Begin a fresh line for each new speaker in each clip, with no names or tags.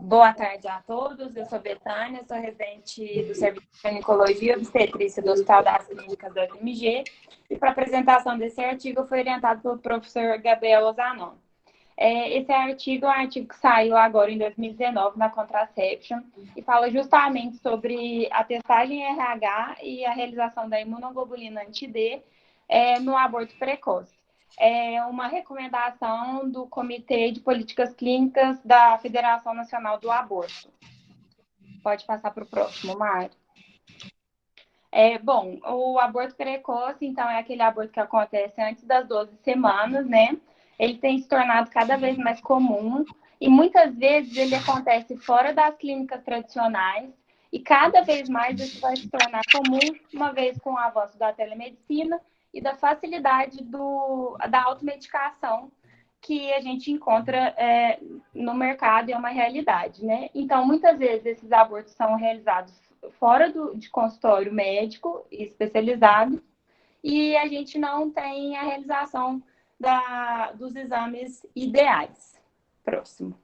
Boa tarde a todos, eu sou Betânia, sou residente do Serviço de Ginecologia e Obstetrícia do Hospital das Clínicas da UFMG, e para a apresentação desse artigo eu fui orientado pelo professor Gabriel Ozanon. Esse artigo é um artigo que saiu agora em 2019 na Contraception e fala justamente sobre a testagem RH e a realização da imunoglobulina anti-D no aborto precoce. É uma recomendação do Comitê de Políticas Clínicas da Federação Nacional do Aborto. Pode passar para o próximo, Mário. Bom, o aborto precoce, então, é aquele aborto que acontece antes das 12 semanas, né? Ele tem se tornado cada vez mais comum e muitas vezes ele acontece fora das clínicas tradicionais e cada vez mais isso vai se tornar comum, uma vez com o avanço da telemedicina e da facilidade da automedicação que a gente encontra no mercado e é uma realidade, né? Então, muitas vezes esses abortos são realizados fora de consultório médico especializado e a gente não tem a realização dos exames ideais. Próximo.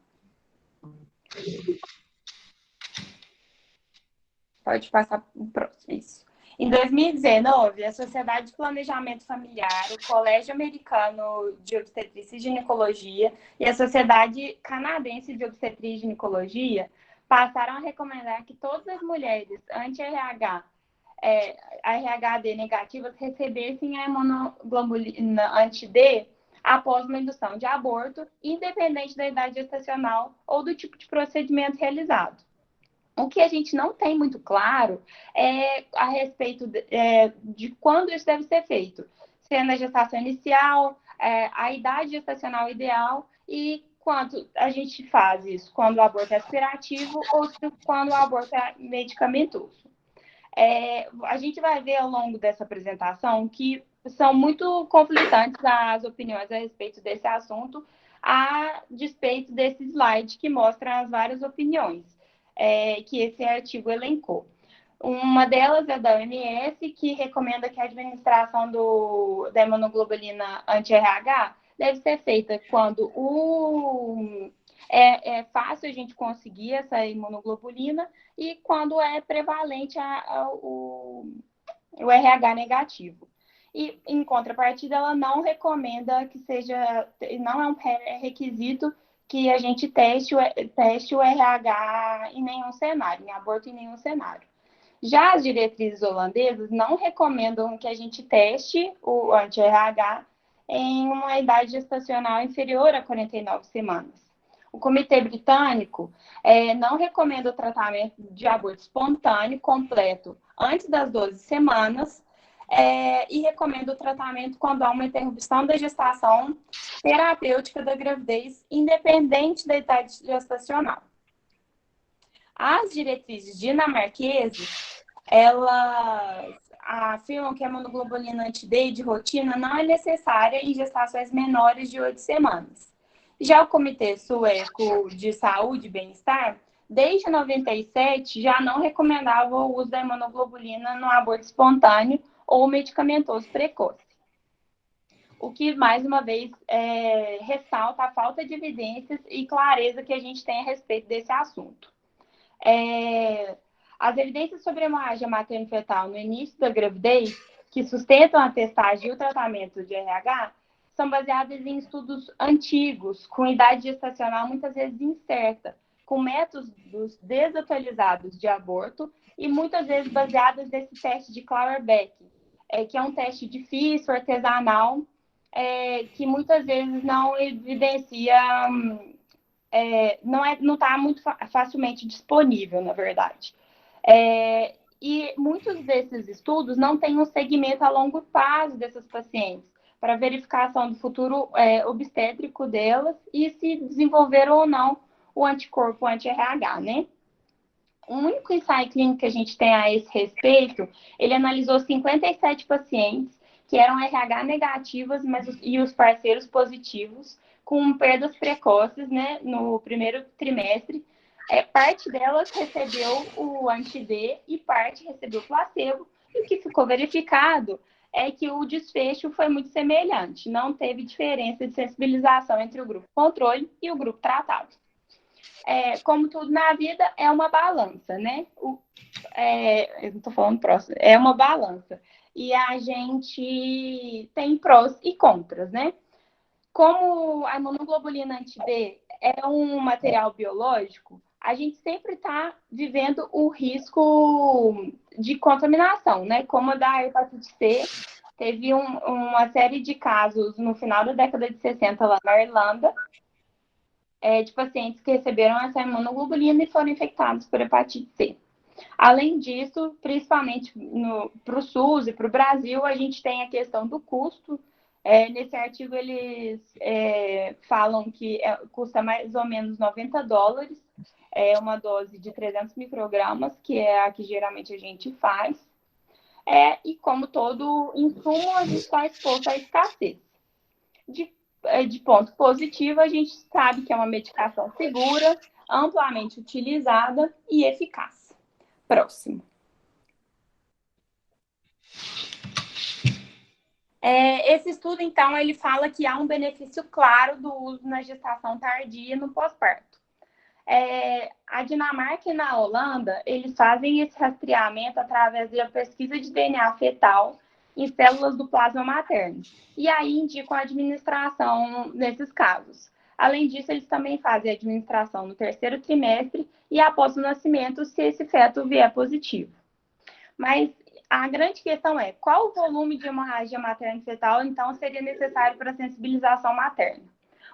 Pode passar para o próximo, isso. Em 2019, a Sociedade de Planejamento Familiar, o Colégio Americano de Obstetrícia e Ginecologia e a Sociedade Canadense de Obstetrícia e Ginecologia passaram a recomendar que todas as mulheres anti-RH, RHD negativas, recebessem a imunoglobulina anti-D após uma indução de aborto, independente da idade gestacional ou do tipo de procedimento realizado. O que a gente não tem muito claro é a respeito de quando isso deve ser feito. Se é na gestação inicial, a idade gestacional ideal e quando a gente faz isso, quando o aborto é aspirativo ou quando o aborto é medicamentoso. A gente vai ver ao longo dessa apresentação que são muito conflitantes as opiniões a respeito desse assunto, a despeito desse slide que mostra as várias opiniões que esse artigo elencou. Uma delas é da OMS, que recomenda que a administração da imunoglobulina anti-RH deve ser feita quando é fácil a gente conseguir essa imunoglobulina e quando é prevalente o RH negativo. E, em contrapartida, ela não recomenda que seja, não é um requisito que a gente teste o RH em nenhum cenário, em aborto em nenhum cenário. Já as diretrizes holandesas não recomendam que a gente teste o anti-RH em uma idade gestacional inferior a 49 semanas. O Comitê Britânico não recomenda o tratamento de aborto espontâneo completo antes das 12 semanas e recomenda o tratamento quando há uma interrupção da gestação terapêutica da gravidez, independente da idade gestacional. As diretrizes dinamarquesas, elas afirmam que a imunoglobulina anti-D de rotina não é necessária em gestações menores de 8 semanas. Já o Comitê Sueco de Saúde e Bem-Estar, desde 97, já não recomendava o uso da imunoglobulina no aborto espontâneo ou medicamentoso precoce. O que, mais uma vez, ressalta a falta de evidências e clareza que a gente tem a respeito desse assunto. As evidências sobre hemorragia materno-fetal no início da gravidez, que sustentam a testagem e o tratamento de RH, são baseadas em estudos antigos, com idade gestacional muitas vezes incerta, com métodos desatualizados de aborto e muitas vezes baseadas nesse teste de Klauer-Beck, que é um teste difícil, artesanal, que muitas vezes não evidencia, não está muito facilmente disponível, na verdade. E muitos desses estudos não têm um segmento a longo prazo dessas pacientes, para verificação do futuro obstétrico delas e se desenvolveram ou não o anticorpo anti-RH, né? O único ensaio clínico que a gente tem a esse respeito, ele analisou 57 pacientes que eram RH negativas e os parceiros positivos, com perdas precoces, né, no primeiro trimestre. Parte delas recebeu o anti-D e parte recebeu o placebo. E o que ficou verificado é que o desfecho foi muito semelhante. Não teve diferença de sensibilização entre o grupo controle e o grupo tratado. como tudo na vida, é uma balança, né? Eu não tô falando próximo, é uma balança. E a gente tem prós e contras, né? Como a imunoglobulina anti-D é um material biológico, a gente sempre está vivendo o risco de contaminação, né? Como a da hepatite C, teve uma série de casos no final da década de 60 lá na Irlanda, de pacientes que receberam essa imunoglobulina e foram infectados por hepatite C. Além disso, principalmente para o SUS e para o Brasil, a gente tem a questão do custo. Nesse artigo, eles falam que custa mais ou menos $90, uma dose de 300 microgramas, que é a que geralmente a gente faz. E como todo insumo, a gente está exposto à escassez. De ponto positivo, a gente sabe que é uma medicação segura, amplamente utilizada e eficaz. Próximo. Esse estudo, então, ele fala que há um benefício claro do uso na gestação tardia e no pós-parto. A Dinamarca e na Holanda, eles fazem esse rastreamento através da pesquisa de DNA fetal em células do plasma materno. E aí indicam a administração nesses casos. Além disso, eles também fazem a administração no terceiro trimestre e após o nascimento, se esse feto vier positivo. Mas a grande questão é qual o volume de hemorragia materna fetal, então, seria necessário para a sensibilização materna.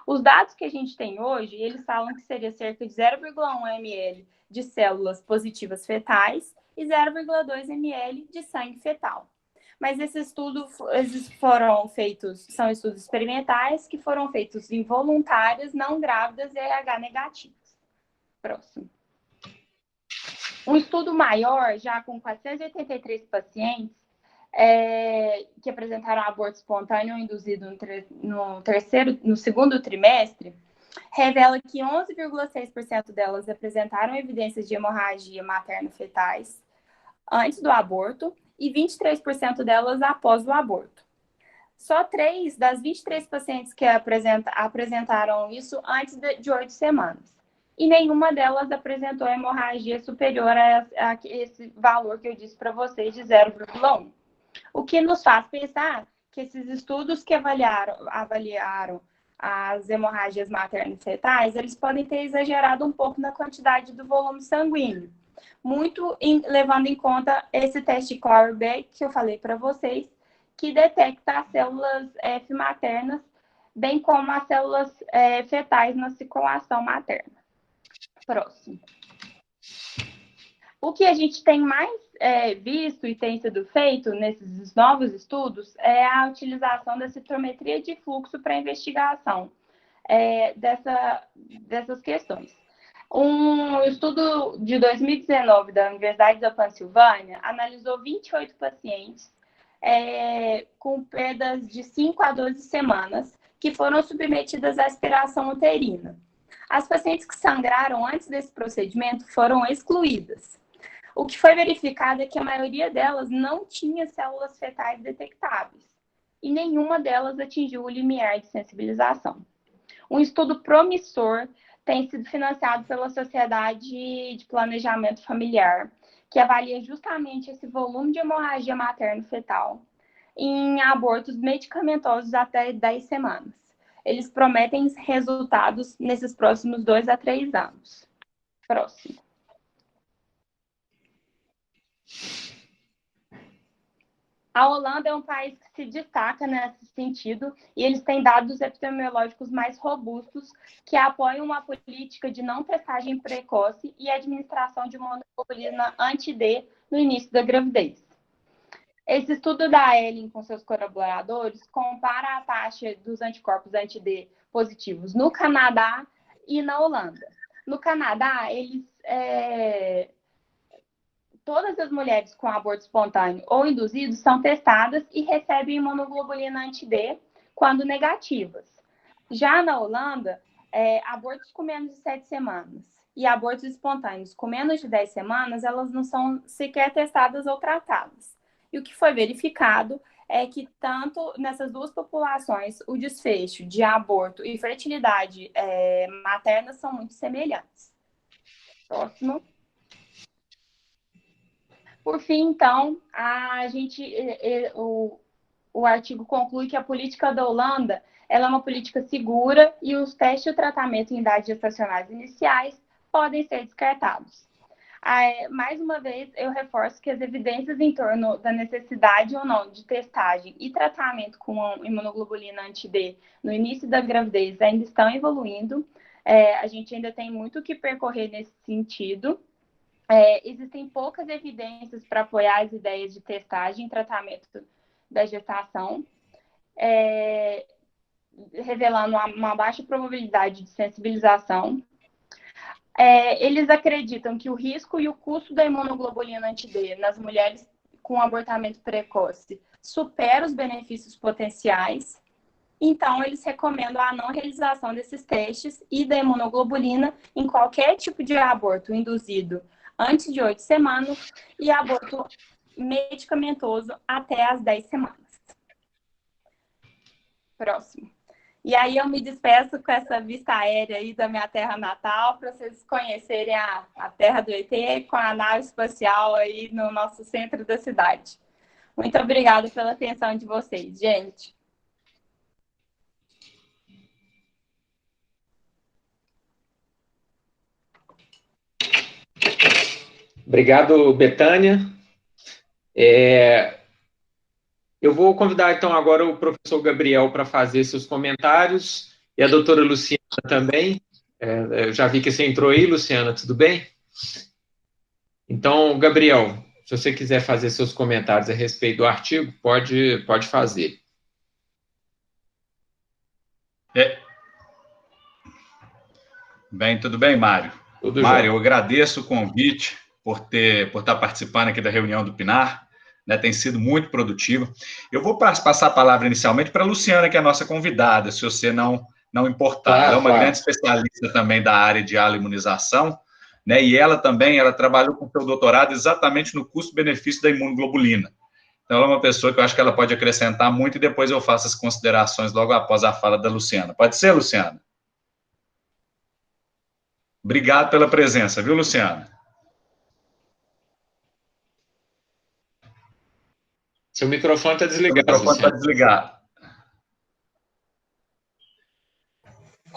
Os dados que a gente tem hoje, eles falam que seria cerca de 0,1 ml de células positivas fetais e 0,2 ml de sangue fetal. Mas esses estudos foram feitos, são estudos experimentais que foram feitos em voluntárias, não grávidas e RH negativas. Próximo. Um estudo maior, já com 483 pacientes, que apresentaram aborto espontâneo induzido no segundo trimestre, revela que 11,6% delas apresentaram evidências de hemorragia materno-fetais antes do aborto e 23% delas após o aborto. Só 3 das 23 pacientes que apresentaram isso antes de 8 semanas. E nenhuma delas apresentou hemorragia superior a esse valor que eu disse para vocês de 0,1. O que nos faz pensar que esses estudos que avaliaram as hemorragias materno-fetais, eles podem ter exagerado um pouco na quantidade do volume sanguíneo. Muito levando em conta esse teste Clobber que eu falei para vocês, que detecta as células F maternas, bem como as células fetais na circulação materna. Próximo. O que a gente tem mais visto e tem sido feito nesses novos estudos é a utilização da citometria de fluxo para investigação dessas questões. Um estudo de 2019 da Universidade da Pensilvânia analisou 28 pacientes com perdas de 5 a 12 semanas que foram submetidas à aspiração uterina. As pacientes que sangraram antes desse procedimento foram excluídas. O que foi verificado é que a maioria delas não tinha células fetais detectáveis e nenhuma delas atingiu o limiar de sensibilização. Um estudo promissor tem sido financiado pela Sociedade de Planejamento Familiar, que avalia justamente esse volume de hemorragia materno-fetal em abortos medicamentosos até 10 semanas. Eles prometem resultados nesses próximos 2 a 3 anos. Próximo. A Holanda é um país que se destaca nesse sentido e eles têm dados epidemiológicos mais robustos que apoiam uma política de não testagem precoce e administração de imunoglobulina anti-D no início da gravidez. Esse estudo da Ellen com seus colaboradores compara a taxa dos anticorpos anti-D positivos no Canadá e na Holanda. No Canadá, todas as mulheres com aborto espontâneo ou induzido são testadas e recebem imunoglobulina anti-D quando negativas. Já na Holanda, abortos com menos de 7 semanas e abortos espontâneos com menos de 10 semanas, elas não são sequer testadas ou tratadas. E o que foi verificado é que tanto nessas duas populações, o desfecho de aborto e fertilidade materna são muito semelhantes. Próximo. Por fim, então, o artigo conclui que a política da Holanda ela é uma política segura e os testes de tratamento em idades gestacionais iniciais podem ser descartados. Mais uma vez, eu reforço que as evidências em torno da necessidade ou não de testagem e tratamento com imunoglobulina anti-D no início da gravidez ainda estão evoluindo. A gente ainda tem muito o que percorrer nesse sentido. Existem poucas evidências para apoiar as ideias de testagem e tratamento da gestação, revelando uma baixa probabilidade de sensibilização. Eles acreditam que o risco e o custo da imunoglobulina anti-D nas mulheres com abortamento precoce supera os benefícios potenciais. Então, eles recomendam a não realização desses testes e da imunoglobulina em qualquer tipo de aborto induzido antes de 8 semanas e aborto medicamentoso até as 10 semanas. Próximo. E aí eu me despeço com essa vista aérea aí da minha terra natal, para vocês conhecerem a terra do ET com a nave espacial aí no nosso centro da cidade. Muito obrigada pela atenção de vocês, gente.
Obrigado, Betânia. Eu vou convidar, então, agora o professor Gabriel para fazer seus comentários e a doutora Luciana também. Eu já vi que você entrou aí, Luciana, tudo bem? Então, Gabriel, se você quiser fazer seus comentários a respeito do artigo, pode fazer.
Bem, tudo bem, Mário?
Tudo
Mário,
jóia.
eu agradeço o convite por estar participando aqui da reunião do PNAR, né, tem sido muito produtivo. Eu vou passar a palavra inicialmente para a Luciana, que é a nossa convidada, se você não importar.
Claro,
Ela é uma
claro.
grande especialista também da área de aloimunização, né, e ela trabalhou com seu doutorado exatamente no custo-benefício da imunoglobulina. Então, ela é uma pessoa que eu acho que ela pode acrescentar muito e depois eu faço as considerações logo após a fala da Luciana. Pode ser, Luciana? Obrigado pela presença, viu, Luciana?
Seu microfone está
Seu
desligado,
microfone está
Luciana.
desligado.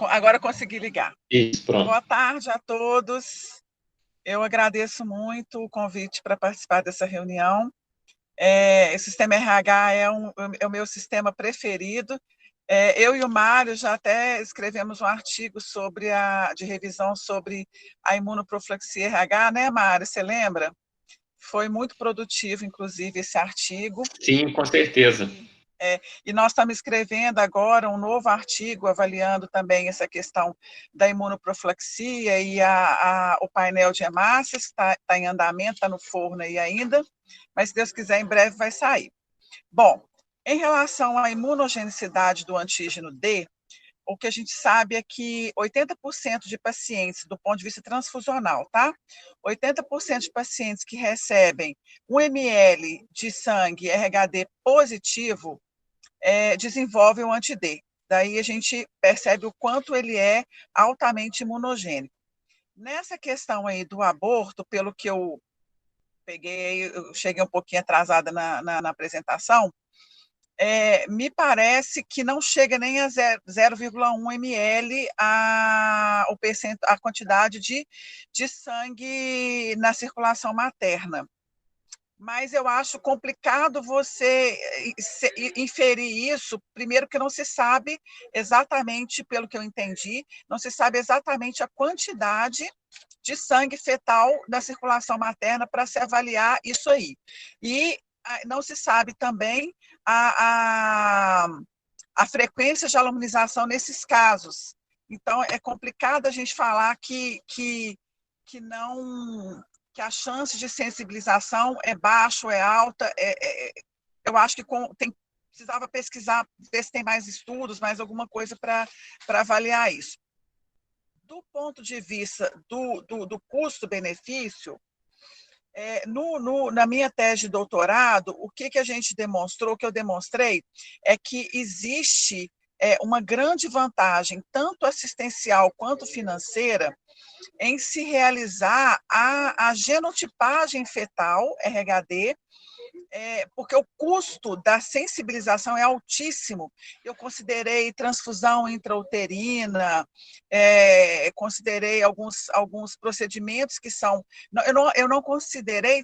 Agora consegui ligar.
Isso, pronto.
Boa tarde a todos. Eu agradeço muito o convite para participar dessa reunião. O sistema RH é o meu sistema preferido. Eu e o Mário já até escrevemos um artigo de revisão sobre a imunoprofilaxia RH, né, Mário? Você lembra? Foi muito produtivo, inclusive, esse artigo.
Sim, com certeza.
E nós estamos escrevendo agora um novo artigo avaliando também essa questão da imunoprofilaxia e o painel de hemácias, que está em andamento, está no forno aí ainda, mas se Deus quiser, em breve vai sair. Bom, em relação à imunogenicidade do antígeno D, o que a gente sabe é que 80% de pacientes, do ponto de vista transfusional, tá? 80% de pacientes que recebem 1 ml de sangue RHD positivo desenvolvem o anti-D. Daí a gente percebe o quanto ele é altamente imunogênico. Nessa questão aí do aborto, pelo que eu peguei, eu cheguei um pouquinho atrasada na apresentação, me parece que não chega nem a 0,1 ml a quantidade de sangue na circulação materna. Mas eu acho complicado você inferir isso, primeiro que não se sabe exatamente, pelo que eu entendi, não se sabe exatamente a quantidade de sangue fetal na circulação materna para se avaliar isso aí. E não se sabe também a frequência de aluminização nesses casos. Então, é complicado a gente falar que a chance de sensibilização é baixa, é alta. Eu acho que precisava pesquisar, ver se tem mais estudos, mais alguma coisa para avaliar isso. Do ponto de vista do custo-benefício, na minha tese de doutorado, o que a gente demonstrou, o que eu demonstrei, é que existe uma grande vantagem, tanto assistencial quanto financeira, em se realizar a genotipagem fetal, RHD, porque o custo da sensibilização é altíssimo. Eu considerei transfusão intrauterina, considerei alguns procedimentos que são... Eu não considerei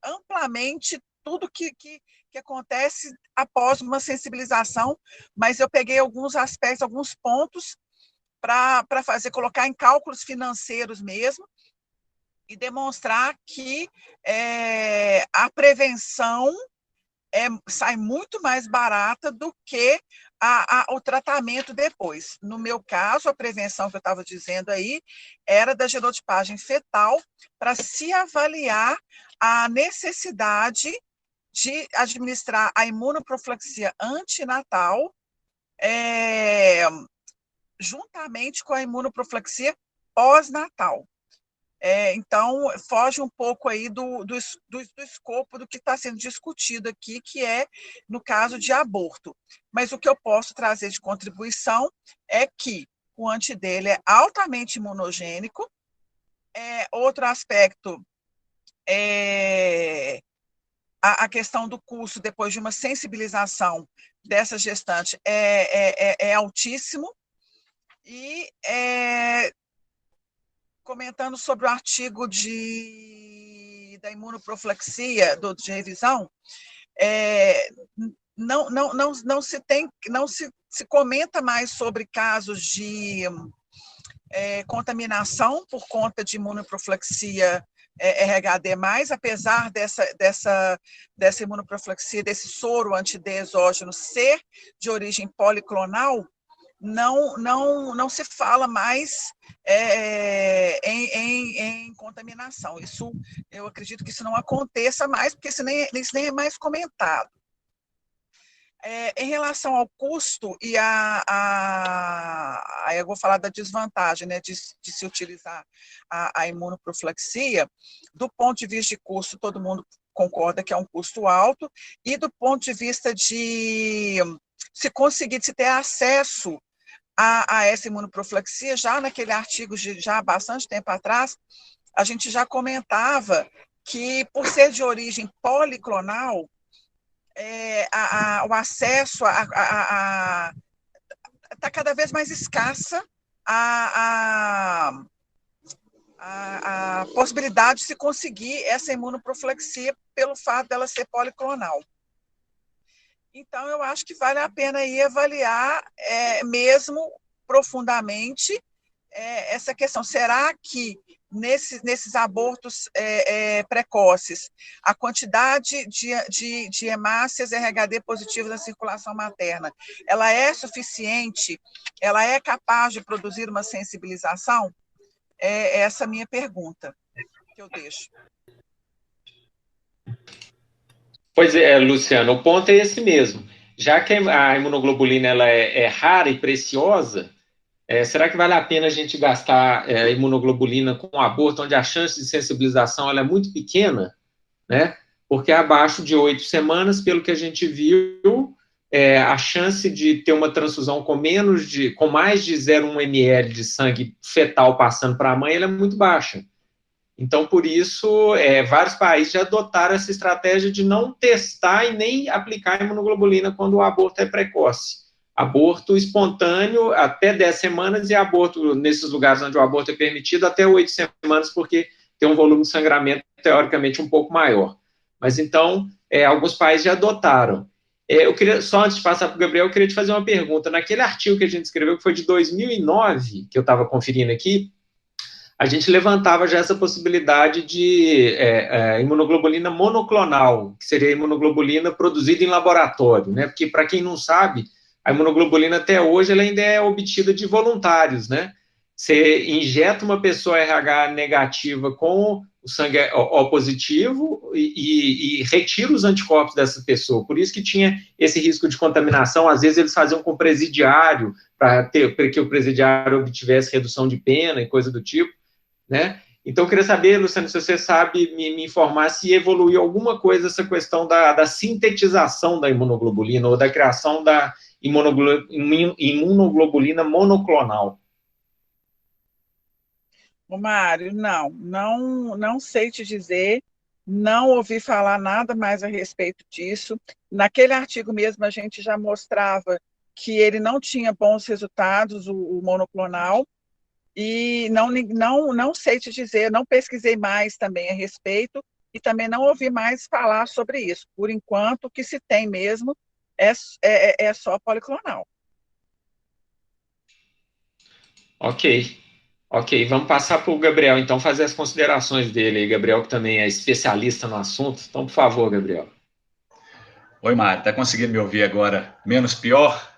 amplamente tudo que acontece após uma sensibilização, mas eu peguei alguns aspectos, alguns pontos para colocar em cálculos financeiros mesmo, e demonstrar que a prevenção sai muito mais barata do que o tratamento depois. No meu caso, a prevenção que eu estava dizendo aí era da genotipagem fetal, para se avaliar a necessidade de administrar a imunoprofilaxia antinatal, juntamente com a imunoprofilaxia pós-natal. Então, foge um pouco aí do escopo do que está sendo discutido aqui, que é no caso de aborto. Mas o que eu posso trazer de contribuição é que o antidele é altamente imunogênico. Outro aspecto é a questão do custo depois de uma sensibilização dessa gestante é altíssimo. E comentando sobre o artigo da imunoprofilaxia, de revisão, não se comenta mais sobre casos de contaminação por conta de imunoprofilaxia RHD+, apesar dessa imunoprofilaxia, desse soro anti-D exógeno ser de origem policlonal, não se fala mais em contaminação. Isso, eu acredito que isso não aconteça mais, porque isso nem é mais comentado. Em relação ao custo e eu vou falar da desvantagem, né, de se utilizar a imunoprofilaxia. Do ponto de vista de custo, todo mundo concorda que é um custo alto, e do ponto de vista de se ter acesso a essa imunoprofilaxia, já naquele artigo, já há bastante tempo atrás, a gente já comentava que, por ser de origem policlonal, o acesso está cada vez mais escassa a possibilidade de se conseguir essa imunoprofilaxia pelo fato dela ser policlonal. Então, eu acho que vale a pena aí avaliar mesmo profundamente essa questão. Será que nesses abortos precoces, a quantidade de hemácias RHD positivas na circulação materna, ela é suficiente? Ela é capaz de produzir uma sensibilização? Essa é a minha pergunta que eu deixo.
Pois é, Luciana, o ponto é esse mesmo. Já que a imunoglobulina ela é rara e preciosa, será que vale a pena a gente gastar imunoglobulina com um aborto onde a chance de sensibilização ela é muito pequena, né? Porque abaixo de 8 semanas, pelo que a gente viu, a chance de ter uma transfusão com mais de 0,1 ml de sangue fetal passando para a mãe, ela é muito baixa. Então, por isso, vários países já adotaram essa estratégia de não testar e nem aplicar imunoglobulina quando o aborto é precoce. Aborto espontâneo até 10 semanas e aborto nesses lugares onde o aborto é permitido até 8 semanas, porque tem um volume de sangramento teoricamente um pouco maior. Mas então, alguns países já adotaram. Eu queria, só antes de passar para o Gabriel, eu queria te fazer uma pergunta. Naquele artigo que a gente escreveu, que foi de 2009, que eu estava conferindo aqui, a gente levantava já essa possibilidade de imunoglobulina monoclonal, que seria a imunoglobulina produzida em laboratório, né? Porque, para quem não sabe, a imunoglobulina até hoje ela ainda é obtida de voluntários, né? Você injeta uma pessoa RH negativa com o sangue O positivo e retira os anticorpos dessa pessoa. Por isso que tinha esse risco de contaminação. Às vezes eles faziam com o presidiário, para que o presidiário obtivesse redução de pena e coisa do tipo, né? Então, eu queria saber, Luciano, se você sabe me informar se evoluiu alguma coisa essa questão da sintetização da imunoglobulina ou da criação da imunoglobulina monoclonal?
Ô, Mário, não sei te dizer, não ouvi falar nada mais a respeito disso. Naquele artigo mesmo, a gente já mostrava que ele não tinha bons resultados, o monoclonal, e não sei te dizer, não pesquisei mais também a respeito, e também não ouvi mais falar sobre isso. Por enquanto, o que se tem mesmo é só policlonal.
Ok. Ok, vamos passar para o Gabriel, então, fazer as considerações dele aí, Gabriel, que também é especialista no assunto. Então, por favor, Gabriel.
Oi, Mário, está conseguindo me ouvir agora menos pior?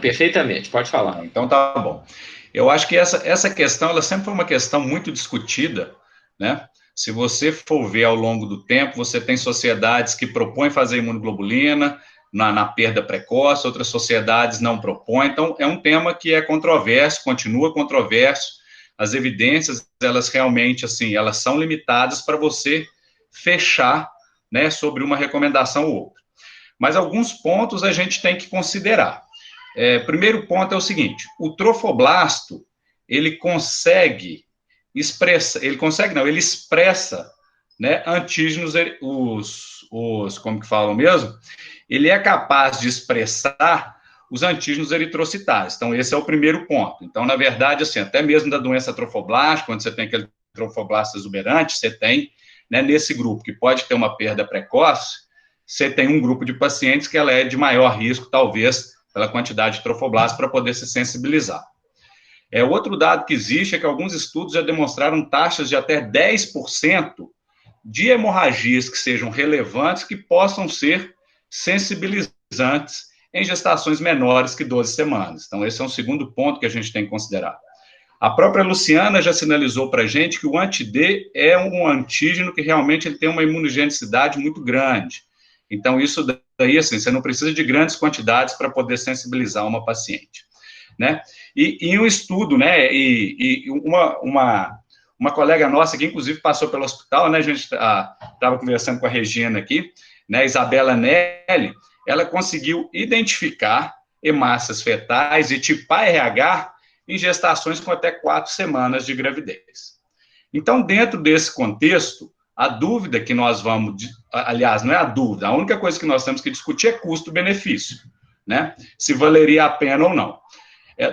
Perfeitamente, pode falar.
Então tá bom. Eu acho que essa questão, ela sempre foi uma questão muito discutida, né? Se você for ver ao longo do tempo, você tem sociedades que propõem fazer imunoglobulina na perda precoce, outras sociedades não propõem, então é um tema que é controverso, continua controverso, as evidências, elas realmente, assim, elas são limitadas para você fechar, né, sobre uma recomendação ou outra. Mas alguns pontos a gente tem que considerar. Primeiro ponto é o seguinte: o trofoblasto, ele expressa, né, antígenos, como que falam mesmo? Ele é capaz de expressar os antígenos eritrocitários. Então, esse é o primeiro ponto. Então, na verdade, assim, até mesmo da doença trofoblástica, quando você tem aquele trofoblasto exuberante, você tem, né, nesse grupo que pode ter uma perda precoce, você tem um grupo de pacientes que ela é de maior risco, talvez, pela quantidade de trofoblastos, para poder se sensibilizar. Outro dado que existe é que alguns estudos já demonstraram taxas de até 10% de hemorragias que sejam relevantes, que possam ser sensibilizantes em gestações menores que 12 semanas. Então, esse é um segundo ponto que a gente tem que considerar. A própria Luciana já sinalizou para a gente que o anti-D é um antígeno que realmente ele tem uma imunogenicidade muito grande. Então, isso daí, assim, você não precisa de grandes quantidades para poder sensibilizar uma paciente, né? E um estudo, né, uma colega nossa que, inclusive, passou pelo hospital, né, a gente estava conversando com a Regina aqui, né, Isabela Nelly, ela conseguiu identificar hemácias fetais e tipo ARH em gestações com até 4 semanas de gravidez. Então, dentro desse contexto, a dúvida que nós aliás, não é a dúvida, a única coisa que nós temos que discutir é custo-benefício, né? Se valeria a pena ou não.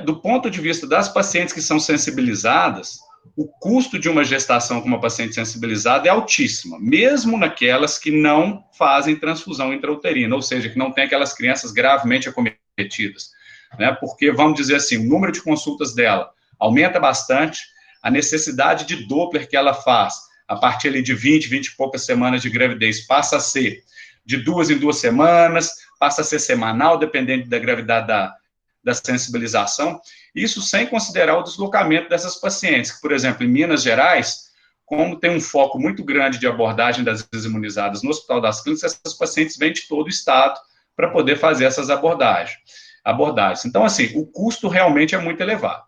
Do ponto de vista das pacientes que são sensibilizadas, o custo de uma gestação com uma paciente sensibilizada é altíssima, mesmo naquelas que não fazem transfusão intrauterina, ou seja, que não tem aquelas crianças gravemente acometidas, né? Porque, vamos dizer assim, o número de consultas dela aumenta bastante, a necessidade de Doppler que ela faz, a partir ali de 20 e poucas semanas de gravidez, passa a ser de 2 em 2 semanas, passa a ser semanal, dependendo da gravidade da sensibilização, isso sem considerar o deslocamento dessas pacientes, que, por exemplo, em Minas Gerais, como tem um foco muito grande de abordagem das imunizadas no Hospital das Clínicas, essas pacientes vêm de todo o estado para poder fazer essas abordagens. Então, assim, o custo realmente é muito elevado.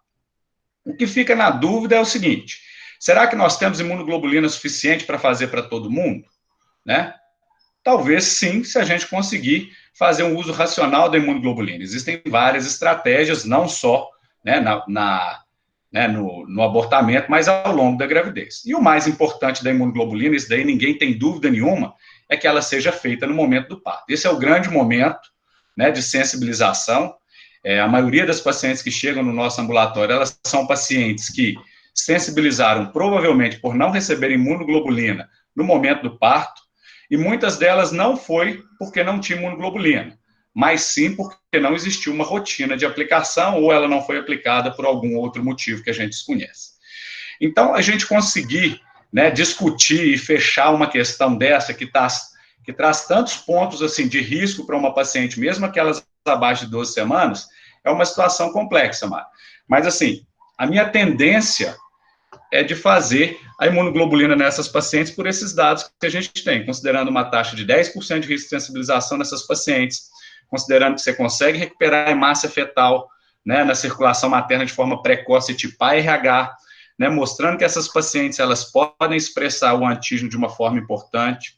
O que fica na dúvida é o seguinte: será que nós temos imunoglobulina suficiente para fazer para todo mundo? Né? Talvez sim, se a gente conseguir fazer um uso racional da imunoglobulina. Existem várias estratégias, não só, né, no abortamento, mas ao longo da gravidez. E o mais importante da imunoglobulina, isso daí ninguém tem dúvida nenhuma, é que ela seja feita no momento do parto. Esse é o grande momento, né, de sensibilização. A maioria das pacientes que chegam no nosso ambulatório, elas são pacientes que sensibilizaram provavelmente por não receber imunoglobulina no momento do parto, e muitas delas não foi porque não tinha imunoglobulina, mas sim porque não existiu uma rotina de aplicação ou ela não foi aplicada por algum outro motivo que a gente desconhece. Então, a gente conseguir, né, discutir e fechar uma questão dessa que traz tantos pontos assim de risco para uma paciente, mesmo aquelas abaixo de 12 semanas, é uma situação complexa, Mário. Mas, assim, a minha tendência é de fazer a imunoglobulina nessas pacientes por esses dados que a gente tem, considerando uma taxa de 10% de risco de sensibilização nessas pacientes, considerando que você consegue recuperar a hemácia fetal, né, na circulação materna de forma precoce, tipo ARH, né, mostrando que essas pacientes elas podem expressar o antígeno de uma forma importante.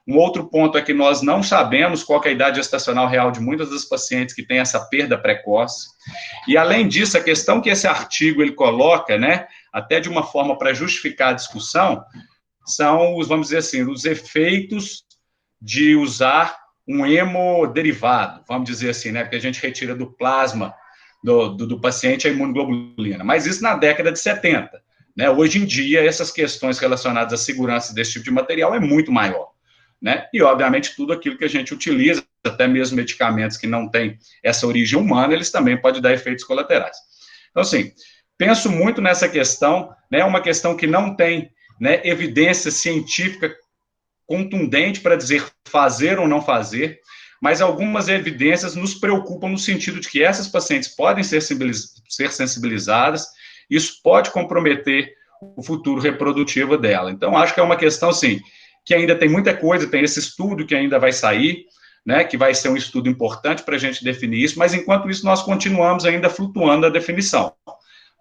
Um outro ponto é que nós não sabemos qual que é a idade gestacional real de muitas das pacientes que têm essa perda precoce. E, além disso, a questão que esse artigo ele coloca, né, até de uma forma para justificar a discussão, são os, vamos dizer assim, os efeitos de usar um hemoderivado, vamos dizer assim, né, porque a gente retira do plasma do paciente a imunoglobulina. Mas isso na década de 70. Né? Hoje em dia, essas questões relacionadas à segurança desse tipo de material é muito maior. Né? E, obviamente, tudo aquilo que a gente utiliza, até mesmo medicamentos que não têm essa origem humana, eles também podem dar efeitos colaterais. Então, assim, penso muito nessa questão, né, uma questão que não tem, né, evidência científica contundente para dizer fazer ou não fazer, mas algumas evidências nos preocupam no sentido de que essas pacientes podem ser sensibilizadas, isso pode comprometer o futuro reprodutivo dela. Então, acho que é uma questão, assim, que ainda tem muita coisa, tem esse estudo que ainda vai sair, né, que vai ser um estudo importante para a gente definir isso, mas enquanto isso nós continuamos ainda flutuando a definição.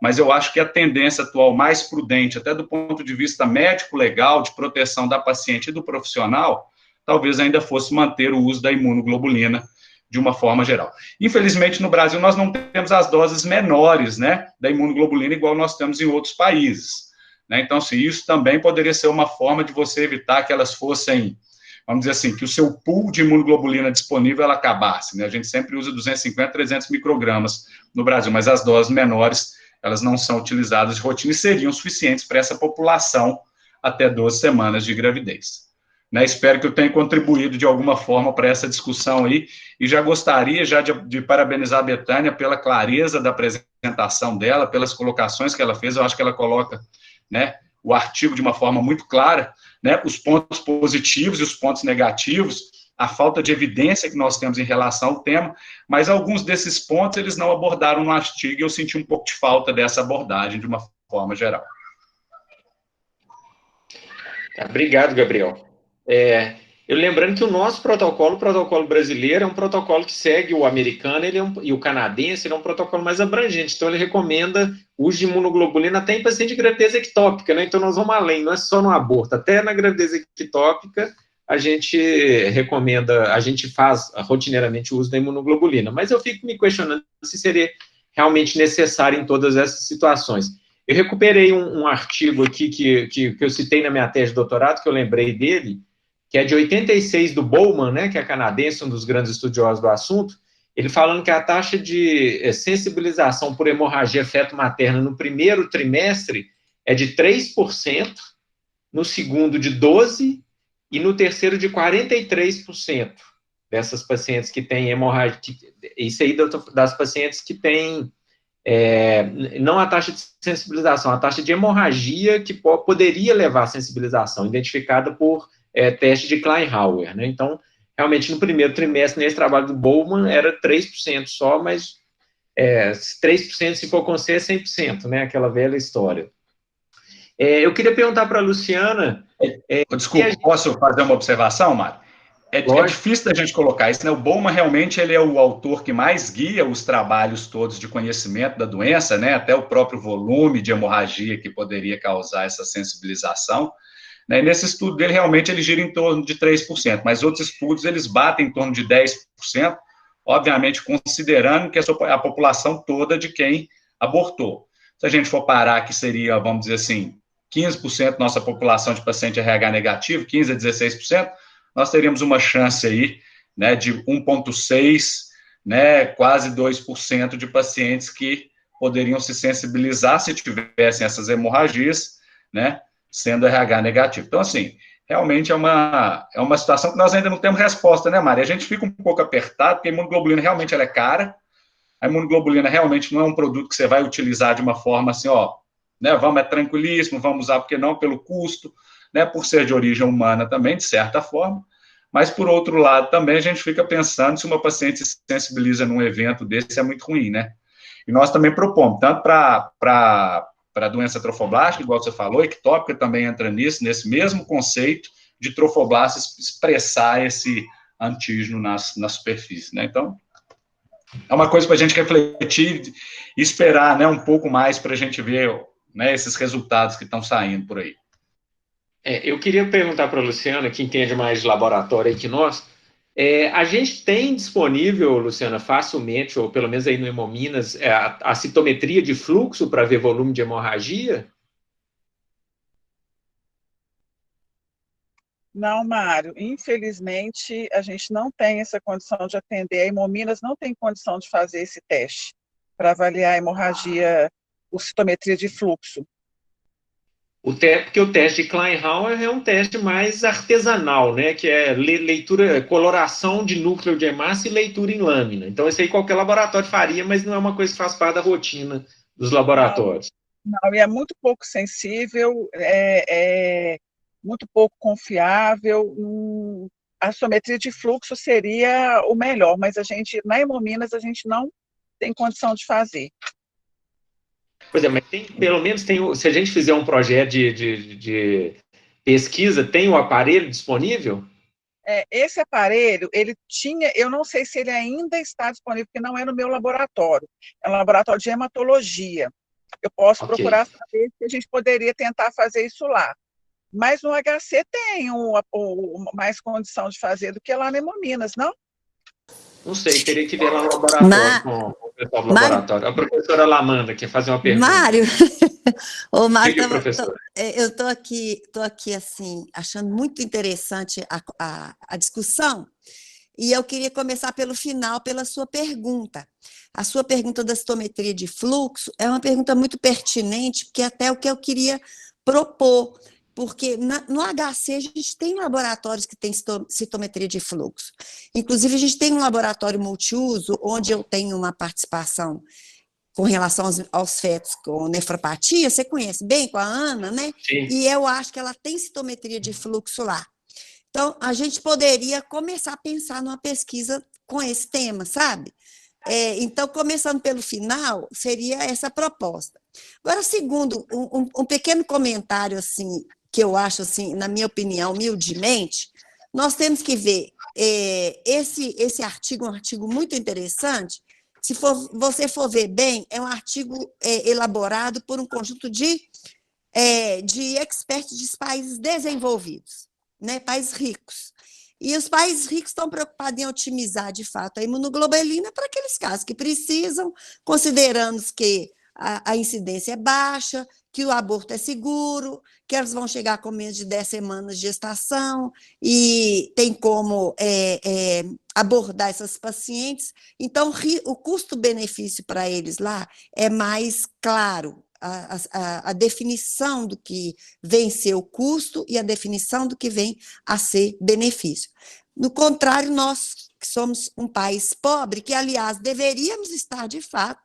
Mas eu acho que a tendência atual mais prudente, até do ponto de vista médico-legal, de proteção da paciente e do profissional, talvez ainda fosse manter o uso da imunoglobulina de uma forma geral. Infelizmente, no Brasil, nós não temos as doses menores, né, da imunoglobulina, igual nós temos em outros países. Né? Então, assim, isso também poderia ser uma forma de você evitar que elas fossem, vamos dizer assim, que o seu pool de imunoglobulina disponível ela acabasse. Né? A gente sempre usa 250, 300 microgramas no Brasil, mas as doses menores, elas não são utilizadas de rotina e seriam suficientes para essa população até 12 semanas de gravidez. Né, espero que eu tenha contribuído de alguma forma para essa discussão aí, e já gostaria de parabenizar a Betânia pela clareza da apresentação dela, pelas colocações que ela fez. Eu acho que ela coloca, né, o artigo de uma forma muito clara, né, os pontos positivos e os pontos negativos, a falta de evidência que nós temos em relação ao tema, mas alguns desses pontos eles não abordaram no artigo, e eu senti um pouco de falta dessa abordagem de uma forma geral.
Obrigado, Gabriel. Eu lembrando que o nosso protocolo, o protocolo brasileiro, é um protocolo que segue o americano e o canadense, ele é um protocolo mais abrangente, então ele recomenda o uso de imunoglobulina até em paciente de gravidez ectópica, né? Então nós vamos além, não é só no aborto, até na gravidez ectópica a gente recomenda, a gente faz rotineiramente o uso da imunoglobulina, mas eu fico me questionando se seria realmente necessário em todas essas situações. Eu recuperei um artigo aqui que eu citei na minha tese de doutorado, que eu lembrei dele, que é de 86, do Bowman, né, que é canadense, um dos grandes estudiosos do assunto, ele falando que a taxa de sensibilização por hemorragia feto-materna no primeiro trimestre é de 3%, no segundo de 12% e no terceiro de 43% dessas pacientes que têm hemorragia, isso aí das pacientes que têm, não a taxa de sensibilização, a taxa de hemorragia que poderia levar à sensibilização, identificada por teste de Klein-Hauer, né? Então, realmente, no primeiro trimestre, nesse trabalho do Bowman, era 3% só, mas 3% se for com C é 100%, né? Aquela velha história. Eu queria perguntar para a Luciana...
Desculpa, posso fazer uma observação, Mário? É difícil da gente colocar isso, né? O Bowman, realmente, ele é o autor que mais guia os trabalhos todos de conhecimento da doença, né? Até o próprio volume de hemorragia que poderia causar essa sensibilização. Né? Nesse estudo dele, realmente, ele gira em torno de 3%, mas outros estudos, eles batem em torno de 10%, obviamente, considerando que a população toda de quem abortou. Se a gente for parar, que seria, vamos dizer assim, 15% da nossa população de paciente RH negativo, 15% a 16%, nós teríamos uma chance aí, né, de 1,6%, né, quase 2% de pacientes que poderiam se sensibilizar se tivessem essas hemorragias, né, sendo RH negativo. Então, assim, realmente é uma situação que nós ainda não temos resposta, né, Mari? A gente fica um pouco apertado, porque a imunoglobulina realmente ela é cara, a imunoglobulina realmente não é um produto que você vai utilizar de uma forma assim, ó, né, é tranquilíssimo, vamos usar, porque não, pelo custo, né, por ser de origem humana também, de certa forma, mas, por outro lado, também a gente fica pensando se uma paciente se sensibiliza num evento desse, é muito ruim, né? E nós também propomos, tanto para a doença trofoblástica, igual você falou, ectópica também entra nisso, nesse mesmo conceito de trofoblasta expressar esse antígeno na superfície, né? Então, é uma coisa para a gente refletir e esperar, né, um pouco mais para a gente ver, né, esses resultados que estão saindo por aí.
Eu queria perguntar para a Luciana, que entende mais de laboratório aí que nós, a gente tem disponível, Luciana, facilmente, ou pelo menos aí no Hemominas, a citometria de fluxo para ver volume de hemorragia?
Não, Mário, infelizmente a gente não tem essa condição de atender. A Hemominas não tem condição de fazer esse teste para avaliar a hemorragia, o citometria de fluxo.
Porque o teste de Klein-Hauer é um teste mais artesanal, né? Que é leitura, coloração de núcleo de hemácia e leitura em lâmina. Então, isso aí qualquer laboratório faria, mas não é uma coisa que faz parte da rotina dos
Não,
laboratórios.
não, e é muito pouco sensível, é muito pouco confiável. A citometria de fluxo seria o melhor, mas a gente, na Hemominas, a gente não tem condição de fazer.
Pois é, mas pelo menos se a gente fizer um projeto de pesquisa, tem o aparelho disponível?
Esse aparelho, ele tinha, eu não sei se ele ainda está disponível, porque não é no meu laboratório, é um laboratório de hematologia. Eu posso
Ok.
procurar saber se a gente poderia tentar fazer isso lá. Mas no HC tem mais condição de fazer do que lá na Hemominas, não?
Não sei, teria que ver lá no laboratório,
Ma,
com o pessoal do
Mário,
laboratório. A professora Lamanda quer fazer uma pergunta.
Mário, ô Mário,
Diga, professora.
eu tô aqui assim, achando muito interessante a discussão, e eu queria começar pelo final, pela sua pergunta. A sua pergunta da citometria de fluxo é uma pergunta muito pertinente, porque até o que eu queria propor, porque no HC a gente tem laboratórios que têm citometria de fluxo. Inclusive, a gente tem um laboratório multiuso, onde eu tenho uma participação com relação aos fetos com nefropatia, você conhece bem, com a Ana, né?
Sim.
E eu acho que ela tem citometria de fluxo lá. Então, a gente poderia começar a pensar numa pesquisa com esse tema, sabe? Então, começando pelo final, seria essa proposta. Agora, segundo, um pequeno comentário, assim, que eu acho, assim, na minha opinião, humildemente, nós temos que ver esse artigo, um artigo muito interessante. Se você for ver bem, é um artigo elaborado por um conjunto de experts de países desenvolvidos, né, países ricos. E os países ricos estão preocupados em otimizar, de fato, a imunoglobulina para aqueles casos que precisam, considerando que a incidência é baixa, que o aborto é seguro, que elas vão chegar com menos de 10 semanas de gestação e tem como abordar essas pacientes. Então, o custo-benefício para eles lá é mais claro. A definição do que vem ser o custo e a definição do que vem a ser benefício. No contrário, nós que somos um país pobre, que, aliás, deveríamos estar, de fato,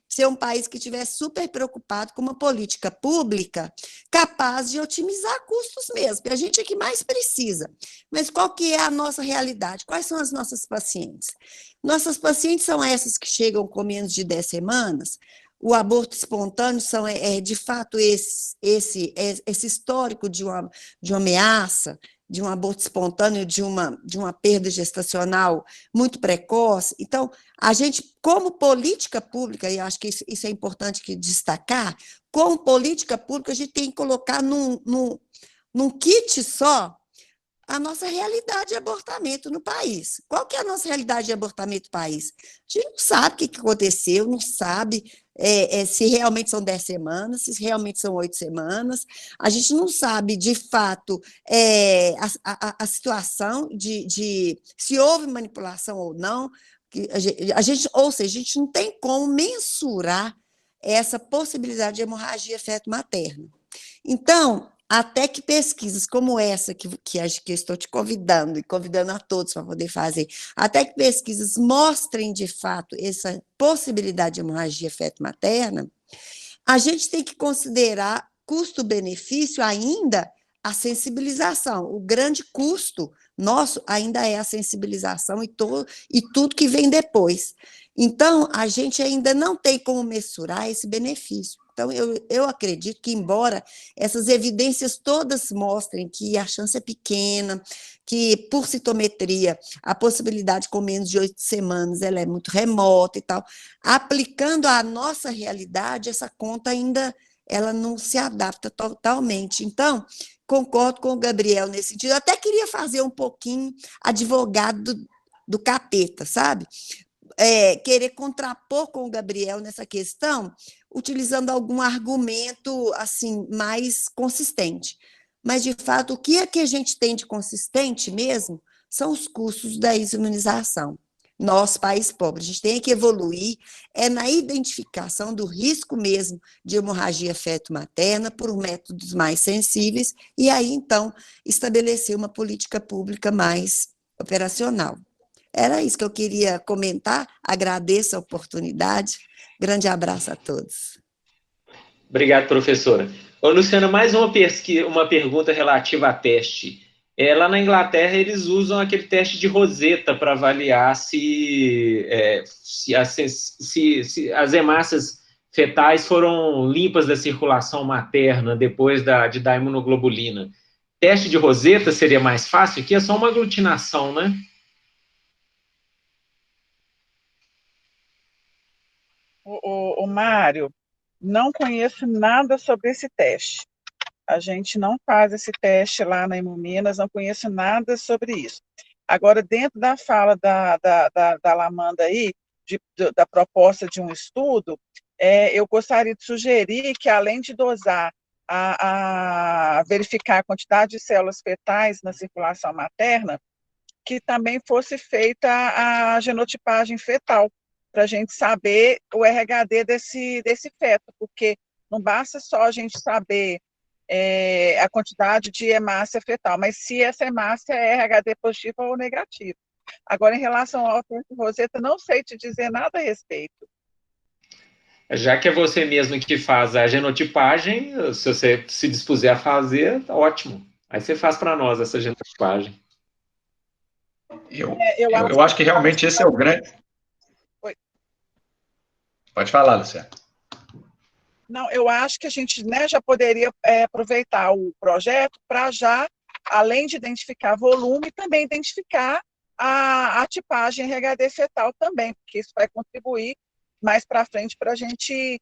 ser um país que estivesse super preocupado com uma política pública capaz de otimizar custos mesmo, que a gente é que mais precisa. Mas qual que é a nossa realidade? Quais são as nossas pacientes? Nossas pacientes são essas que chegam com menos de 10 semanas. O aborto espontâneo de fato, esse histórico de uma ameaça, de um aborto espontâneo, de uma perda gestacional muito precoce. Então, a gente, como política pública, e acho que isso é importante destacar, como política pública, a gente tem que colocar num kit só a nossa realidade de abortamento no país. Qual que é a nossa realidade de abortamento no país? A gente não sabe o que aconteceu, não sabe se realmente são 10 semanas, se realmente são 8 semanas. A gente não sabe, de fato, a situação de se houve manipulação ou não. Ou seja, a gente não tem como mensurar essa possibilidade de hemorragia feto-materna. Então, até que pesquisas como essa, que eu estou te convidando, e convidando a todos para poder fazer, até que pesquisas mostrem, de fato, essa possibilidade de hemorragia feto-materna, a gente tem que considerar custo-benefício ainda a sensibilização. O grande custo nosso ainda é a sensibilização e tudo que vem depois. Então, a gente ainda não tem como mensurar esse benefício. Então, eu acredito que, embora essas evidências todas mostrem que a chance é pequena, que, por citometria, a possibilidade com menos de 8 semanas ela é muito remota e tal, aplicando à nossa realidade, essa conta ainda ela não se adapta totalmente. Então, concordo com o Gabriel nesse sentido. Eu até queria fazer um pouquinho advogado do capeta, sabe? Querer contrapor com o Gabriel nessa questão, utilizando algum argumento assim mais consistente. Mas, de fato, o que é que a gente tem de consistente mesmo são os custos da imunização. Nós, país pobre, a gente tem que evoluir na identificação do risco mesmo de hemorragia feto-materna por métodos mais sensíveis e aí, então, estabelecer uma política pública mais operacional. Era isso que eu queria comentar, agradeço a oportunidade, grande abraço a todos.
Obrigado, professora. Ô, Luciana, mais uma pergunta relativa a teste. Lá na Inglaterra, eles usam aquele teste de Rosetta para avaliar se as hemácias fetais foram limpas da circulação materna depois de dar imunoglobulina. Teste de Rosetta seria mais fácil? Aqui é só uma aglutinação, né?
O Mário, não conheço nada sobre esse teste. A gente não faz esse teste lá na Imuminas, não conheço nada sobre isso. Agora, dentro da fala da Lamanda aí, da proposta de um estudo, eu gostaria de sugerir que, além de dosar, verificar a quantidade de células fetais na circulação materna, que também fosse feita a genotipagem fetal, para a gente saber o RHD desse feto, porque não basta só a gente saber a quantidade de hemácia fetal, mas se essa hemácia é RHD positivo ou negativo. Agora, em relação ao teste Rosetta, não sei te dizer nada a respeito.
Já que é você mesmo que faz a genotipagem, se você se dispuser a fazer, tá ótimo. Aí você faz para nós essa genotipagem.
Eu acho que realmente esse é o grande...
Oi.
Pode falar, Luciana.
Não, eu acho que a gente, né, já poderia aproveitar o projeto para já, além de identificar volume, também identificar a tipagem RHD fetal também, porque isso vai contribuir mais para frente para a gente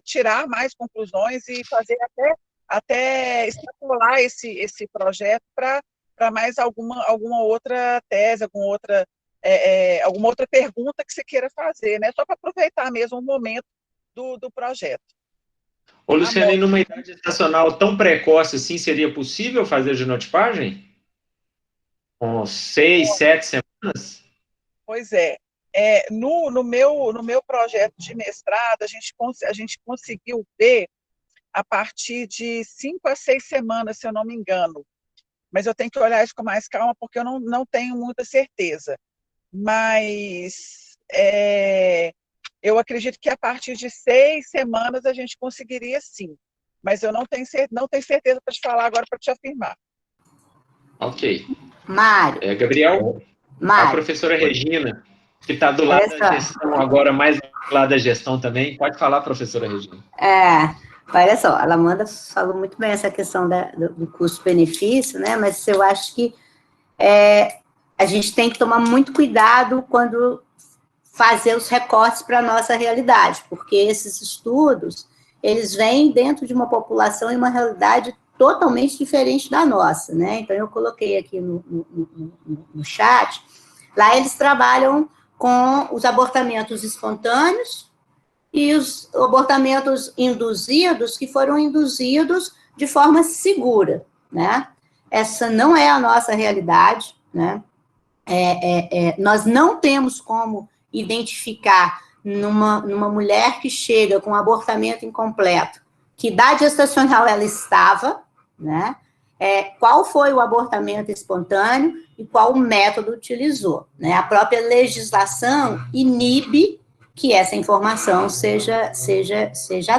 tirar mais conclusões e fazer até extrapolar esse projeto para mais alguma outra tese, alguma outra pergunta que você queira fazer, né? Só para aproveitar mesmo o momento do projeto.
Ô, Luciana, e numa idade gestacional tão precoce assim, seria possível fazer genotipagem? Com 6, 7 semanas?
Pois é. No meu projeto de mestrado, a gente conseguiu ver a partir de 5 a 6 semanas, se eu não me engano. Mas eu tenho que olhar isso com mais calma, porque eu não tenho muita certeza. Mas eu acredito que a partir de 6 semanas a gente conseguiria sim. Mas eu não tenho certeza para te falar agora, para te afirmar.
Ok.
Mário.
Gabriel,
Mário.
A professora Regina, que está do lado da gestão agora, mais do lado da gestão também. Pode falar, professora Regina.
Olha só, a Lamanda falou muito bem essa questão do custo-benefício, né? Mas eu acho que a gente tem que tomar muito cuidado quando fazer os recortes para a nossa realidade, porque esses estudos, eles vêm dentro de uma população e uma realidade totalmente diferente da nossa, né? Então, eu coloquei aqui no chat, lá eles trabalham com os abortamentos espontâneos e os abortamentos induzidos, que foram induzidos de forma segura, né? Essa não é a nossa realidade, né? Nós não temos como identificar numa mulher que chega com abortamento incompleto, que idade gestacional ela estava, né? Qual foi o abortamento espontâneo e qual o método utilizou, né? A própria legislação inibe que essa informação seja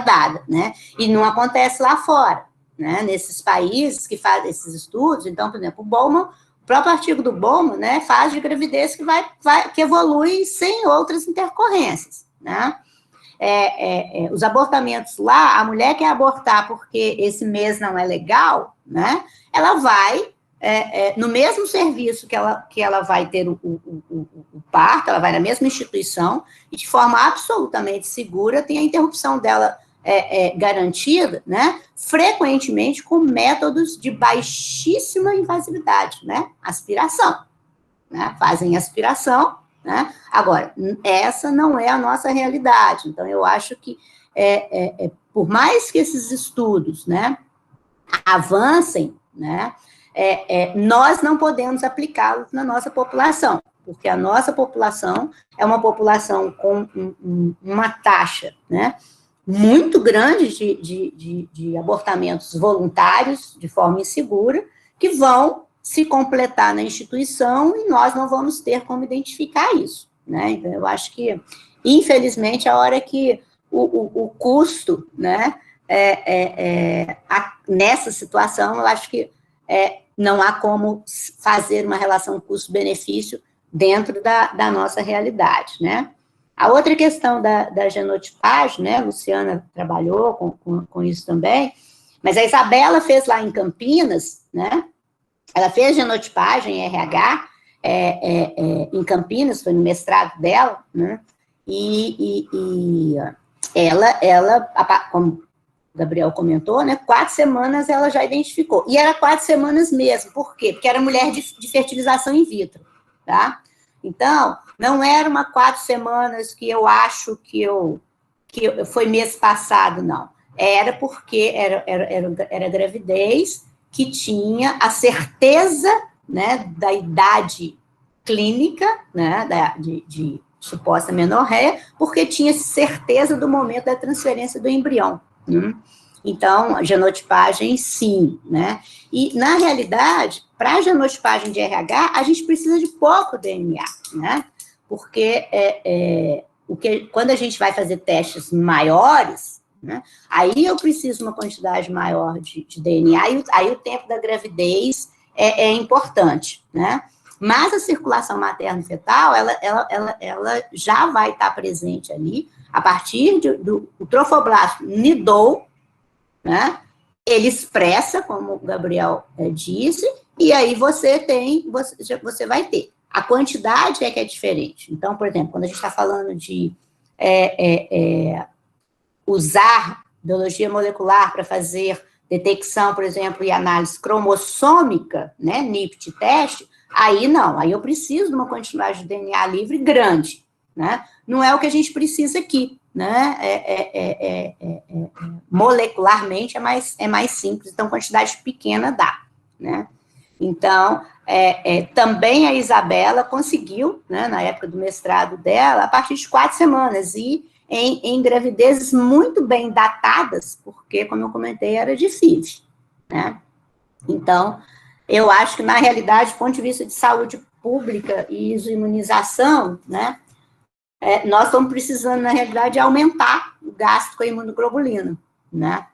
dada, né? E não acontece lá fora, né? Nesses países que fazem esses estudos, então, por exemplo, o próprio artigo do Bowman, né, faz de gravidez que evolui sem outras intercorrências, né? Os abortamentos lá, a mulher quer abortar porque esse mês não é legal, né? Ela vai no mesmo serviço que ela vai ter o parto, ela vai na mesma instituição e de forma absolutamente segura tem a interrupção dela garantida, né, frequentemente com métodos de baixíssima invasividade, né, aspiração, né, fazem aspiração, né, agora, essa não é a nossa realidade, então eu acho que, por mais que esses estudos, né, avancem, né, nós não podemos aplicá-los na nossa população, porque a nossa população é uma população com uma taxa, né, muito grande de abortamentos voluntários, de forma insegura, que vão se completar na instituição e nós não vamos ter como identificar isso, né? Então, eu acho que, infelizmente, a hora que o custo, né, nessa situação, eu acho que não há como fazer uma relação custo-benefício dentro da nossa realidade, né? A outra questão da genotipagem, né, a Luciana trabalhou com isso também, mas a Isabela fez lá em Campinas, né, ela fez genotipagem RH em Campinas, foi no mestrado dela, né, e ela, como o Gabriel comentou, né, 4 semanas ela já identificou, e era 4 semanas mesmo, por quê? Porque era mulher de fertilização in vitro, tá? Então, não era uma 4 semanas que eu acho que foi mês passado, não. Era porque era gravidez que tinha a certeza, né, da idade clínica, né, de suposta menorreia, porque tinha certeza do momento da transferência do embrião. Né? Então, a genotipagem, sim, né? E, na realidade, para a genotipagem de RH, a gente precisa de pouco DNA, né? Porque quando a gente vai fazer testes maiores, né, aí eu preciso de uma quantidade maior de DNA, e aí o tempo da gravidez é importante, né? Mas a circulação materno-fetal, ela já vai estar presente ali, a partir do trofoblasto nidou, né? Ele expressa, como o Gabriel disse, e aí você vai ter. A quantidade que é diferente. Então, por exemplo, quando a gente está falando de usar biologia molecular para fazer detecção, por exemplo, e análise cromossômica, né, NIPT teste, aí não, aí eu preciso de uma quantidade de DNA livre grande, né? Não é o que a gente precisa aqui, né? Molecularmente é mais simples, então quantidade pequena dá, né? Então, também a Isabela conseguiu, né, na época do mestrado dela, a partir de 4 semanas, e em gravidezes muito bem datadas, porque, como eu comentei, era difícil, né? Então, eu acho que, na realidade, do ponto de vista de saúde pública e imunização, né, nós estamos precisando, na realidade, aumentar o gasto com a imunoglobulina, né?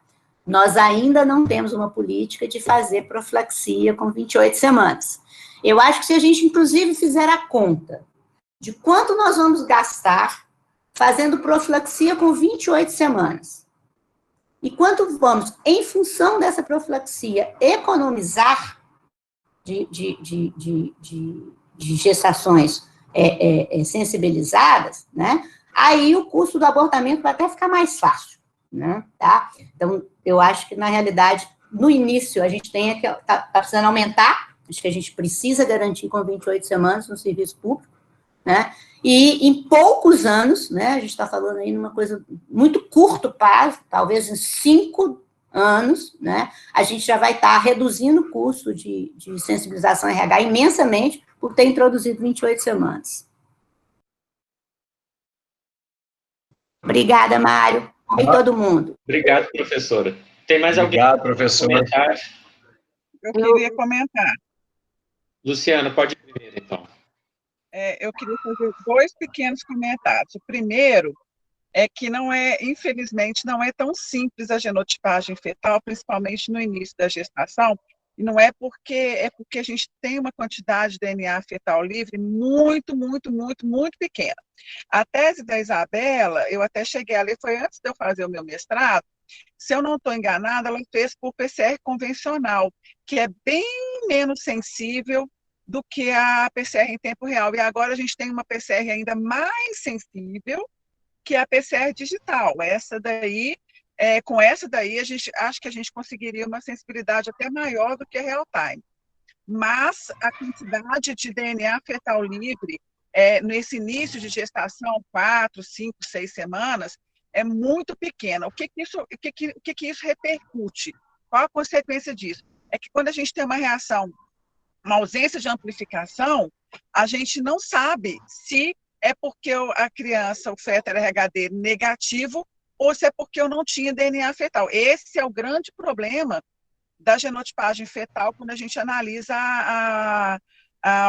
Nós ainda não temos uma política de fazer profilaxia com 28 semanas. Eu acho que se a gente, inclusive, fizer a conta de quanto nós vamos gastar fazendo profilaxia com 28 semanas, e quanto vamos, em função dessa profilaxia, economizar de gestações sensibilizadas, né? Aí o custo do abortamento vai até ficar mais fácil, né? Tá? Então, eu acho que, na realidade, no início, a gente tá precisando aumentar, acho que a gente precisa garantir com 28 semanas no serviço público, né? E em poucos anos, né, a gente está falando aí numa coisa muito curto prazo, talvez em 5 anos, né, a gente já vai estar reduzindo o custo de sensibilização RH imensamente por ter introduzido 28 semanas. Obrigada, Mário. E todo mundo.
Obrigado, professora. Tem mais alguém?
Obrigado, professor.
Eu queria comentar.
Luciana, pode ir primeiro, então.
Eu queria fazer 2 pequenos comentários. O primeiro é que infelizmente, não é tão simples a genotipagem fetal, principalmente no início da gestação, e não é porque a gente tem uma quantidade de DNA fetal livre muito, muito, muito, muito pequena. A tese da Isabela, eu até cheguei a ler, foi antes de eu fazer o meu mestrado, se eu não estou enganada, ela fez por PCR convencional, que é bem menos sensível do que a PCR em tempo real. E agora a gente tem uma PCR ainda mais sensível, que é a PCR digital. Essa daí com essa daí, acho que a gente conseguiria uma sensibilidade até maior do que a real-time. Mas a quantidade de DNA fetal livre, nesse início de gestação, 4, 5, 6 semanas, é muito pequena. O que isso repercute? Qual a consequência disso? É que quando a gente tem uma reação, uma ausência de amplificação, a gente não sabe se é porque a criança, o feto era RHD negativo, ou se é porque eu não tinha DNA fetal. Esse é o grande problema da genotipagem fetal quando a gente analisa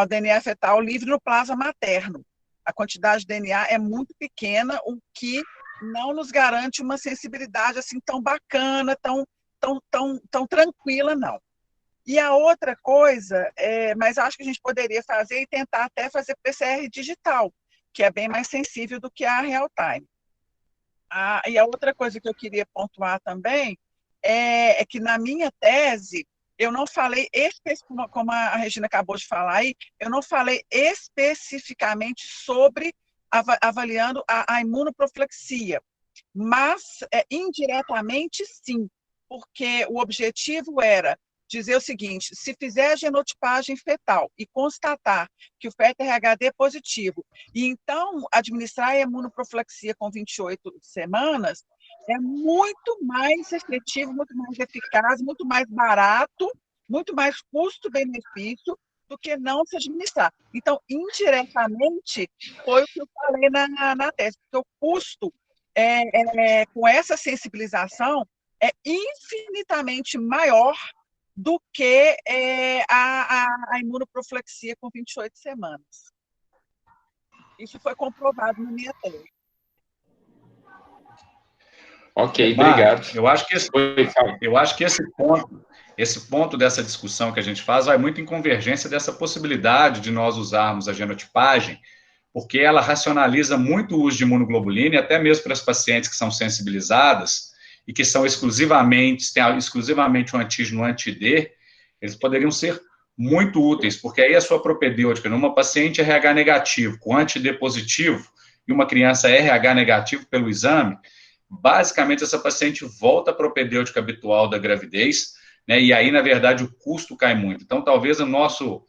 o DNA fetal livre no plasma materno. A quantidade de DNA é muito pequena, o que não nos garante uma sensibilidade assim tão bacana, tão tranquila, não. E a outra coisa, mas acho que a gente poderia fazer e tentar até fazer PCR digital, que é bem mais sensível do que a real-time. E a outra coisa que eu queria pontuar também é que na minha tese, eu não falei, como a Regina acabou de falar aí, eu não falei especificamente sobre avaliando a imunoprofilexia, mas indiretamente sim, porque o objetivo era dizer o seguinte: se fizer a genotipagem fetal e constatar que o feto é RHD positivo, e então administrar a imunoprofilaxia com 28 semanas, é muito mais efetivo, muito mais eficaz, muito mais barato, muito mais custo-benefício do que não se administrar. Então, indiretamente, foi o que eu falei na tese, porque o custo com essa sensibilização é infinitamente maior do que a imunoprofilexia com 28 semanas. Isso foi comprovado na minha tese.
Ok, obrigado.
Eu acho que esse ponto dessa discussão que a gente faz vai muito em convergência dessa possibilidade de nós usarmos a genotipagem, porque ela racionaliza muito o uso de imunoglobulina, e até mesmo para as pacientes que são sensibilizadas e que são têm exclusivamente um antígeno anti-D, eles poderiam ser muito úteis, porque aí a sua propedêutica numa paciente RH negativo com anti-D positivo e uma criança RH negativo pelo exame, basicamente essa paciente volta à propedêutica habitual da gravidez, né, e aí, na verdade, o custo cai muito. Então, talvez o nosso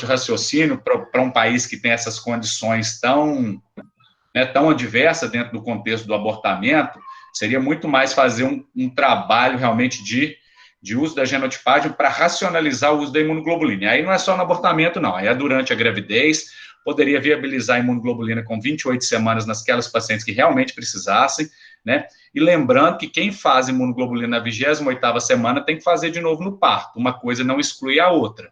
raciocínio para um país que tem essas condições tão adversas dentro do contexto do abortamento, seria muito mais fazer um trabalho realmente de uso da genotipagem para racionalizar o uso da imunoglobulina. E aí não é só no abortamento, não. Aí é durante a gravidez, poderia viabilizar a imunoglobulina com 28 semanas nasquelas pacientes que realmente precisassem, né? E lembrando que quem faz imunoglobulina na 28ª semana tem que fazer de novo no parto. Uma coisa não exclui a outra.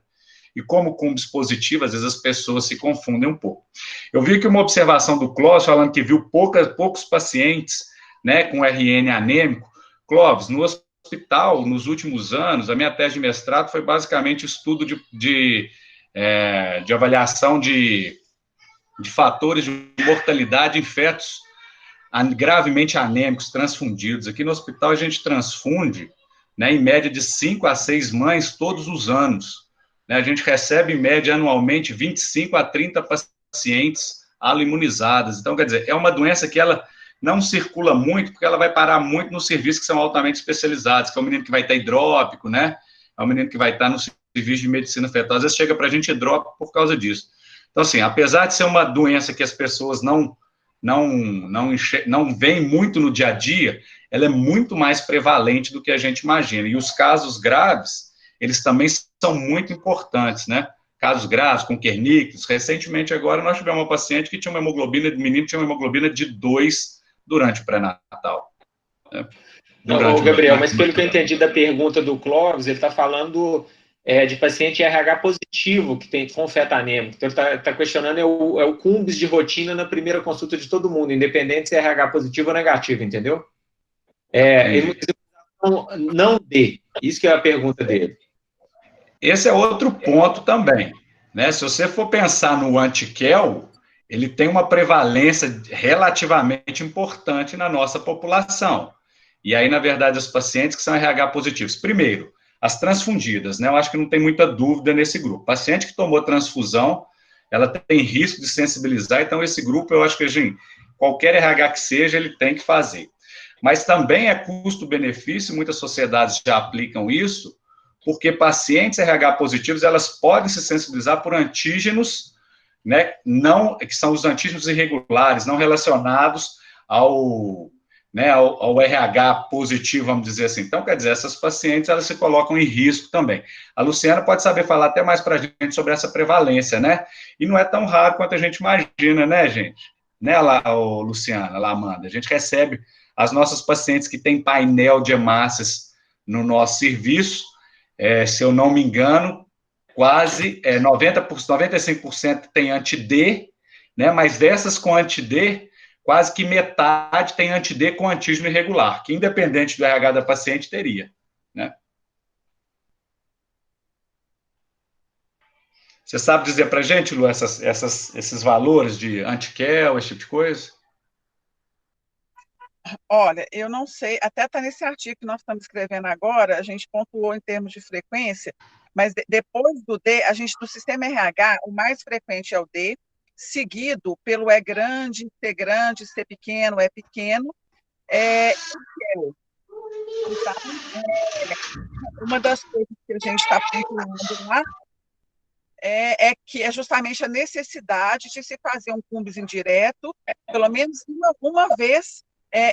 E como cumbis positivo, às vezes as pessoas se confundem um pouco. Eu vi aqui uma observação do Clóvis falando que viu poucos pacientes, né, com RN anêmico. Clóvis, no hospital, nos últimos anos, a minha tese de mestrado foi basicamente estudo de avaliação de fatores de mortalidade em fetos gravemente anêmicos, transfundidos. Aqui no hospital a gente transfunde, né, em média de 5 a 6 mães todos os anos. A gente recebe, em média, anualmente, 25 a 30 pacientes aloimunizadas. Então, quer dizer, é uma doença que ela não circula muito, porque ela vai parar muito nos serviços que são altamente especializados, que é o menino que vai estar hidrópico, né? É o menino que vai estar no serviço de medicina fetal. Às vezes chega para a gente hidrópico por causa disso. Então, assim, apesar de ser uma doença que as pessoas não veem muito no dia a dia, ela é muito mais prevalente do que a gente imagina. E os casos graves, eles também são muito importantes, né? Casos graves, com Kernicterus. Recentemente, agora, nós tivemos uma paciente que tinha uma hemoglobina, o menino tinha uma hemoglobina de 2 durante o pré-natal. Né?
Gabriel, mas pelo que eu entendi da pergunta do Clóvis, ele está falando de paciente RH positivo que tem com feto anêmico. Então, ele está questionando o cumbis de rotina na primeira consulta de todo mundo, independente se é RH positivo ou negativo, entendeu? Não dê. Isso que é a pergunta dele.
Esse é outro ponto também, né? Se você for pensar no anti-QEL, ele tem uma prevalência relativamente importante na nossa população. E aí, na verdade, os pacientes que são RH positivos. Primeiro, as transfundidas, né? Eu acho que não tem muita dúvida nesse grupo. Paciente que tomou transfusão, ela tem risco de sensibilizar, então esse grupo, eu acho que, gente, qualquer RH que seja, ele tem que fazer. mas também é custo-benefício, muitas sociedades já aplicam isso, porque pacientes RH positivos, elas podem se sensibilizar por antígenos, né, não, que são os antígenos irregulares, não relacionados ao RH positivo, vamos dizer assim. Então, quer dizer, essas pacientes, elas se colocam em risco também. A Luciana pode saber falar até mais para a gente sobre essa prevalência, né? E não é tão raro quanto a gente imagina, né, gente? Né, Luciana, Amanda? A gente recebe as nossas pacientes que têm painel de hemácias no nosso serviço, se eu não me engano, quase 95% tem anti-D, né? Mas dessas com anti-D, quase que metade tem anti-D com antígeno irregular, que independente do RH da paciente teria, né? Você sabe dizer para a gente, Lu, esses valores de anti-QEL, esse tipo de coisa?
Olha, eu não sei, até está nesse artigo que nós estamos escrevendo agora, a gente pontuou em termos de frequência, mas depois do D, a gente, do sistema RH, o mais frequente é o D, seguido pelo E grande, C pequeno, E pequeno, então, uma das coisas que a gente está pontuando lá é que é justamente a necessidade de se fazer um CUMBS indireto, pelo menos uma vez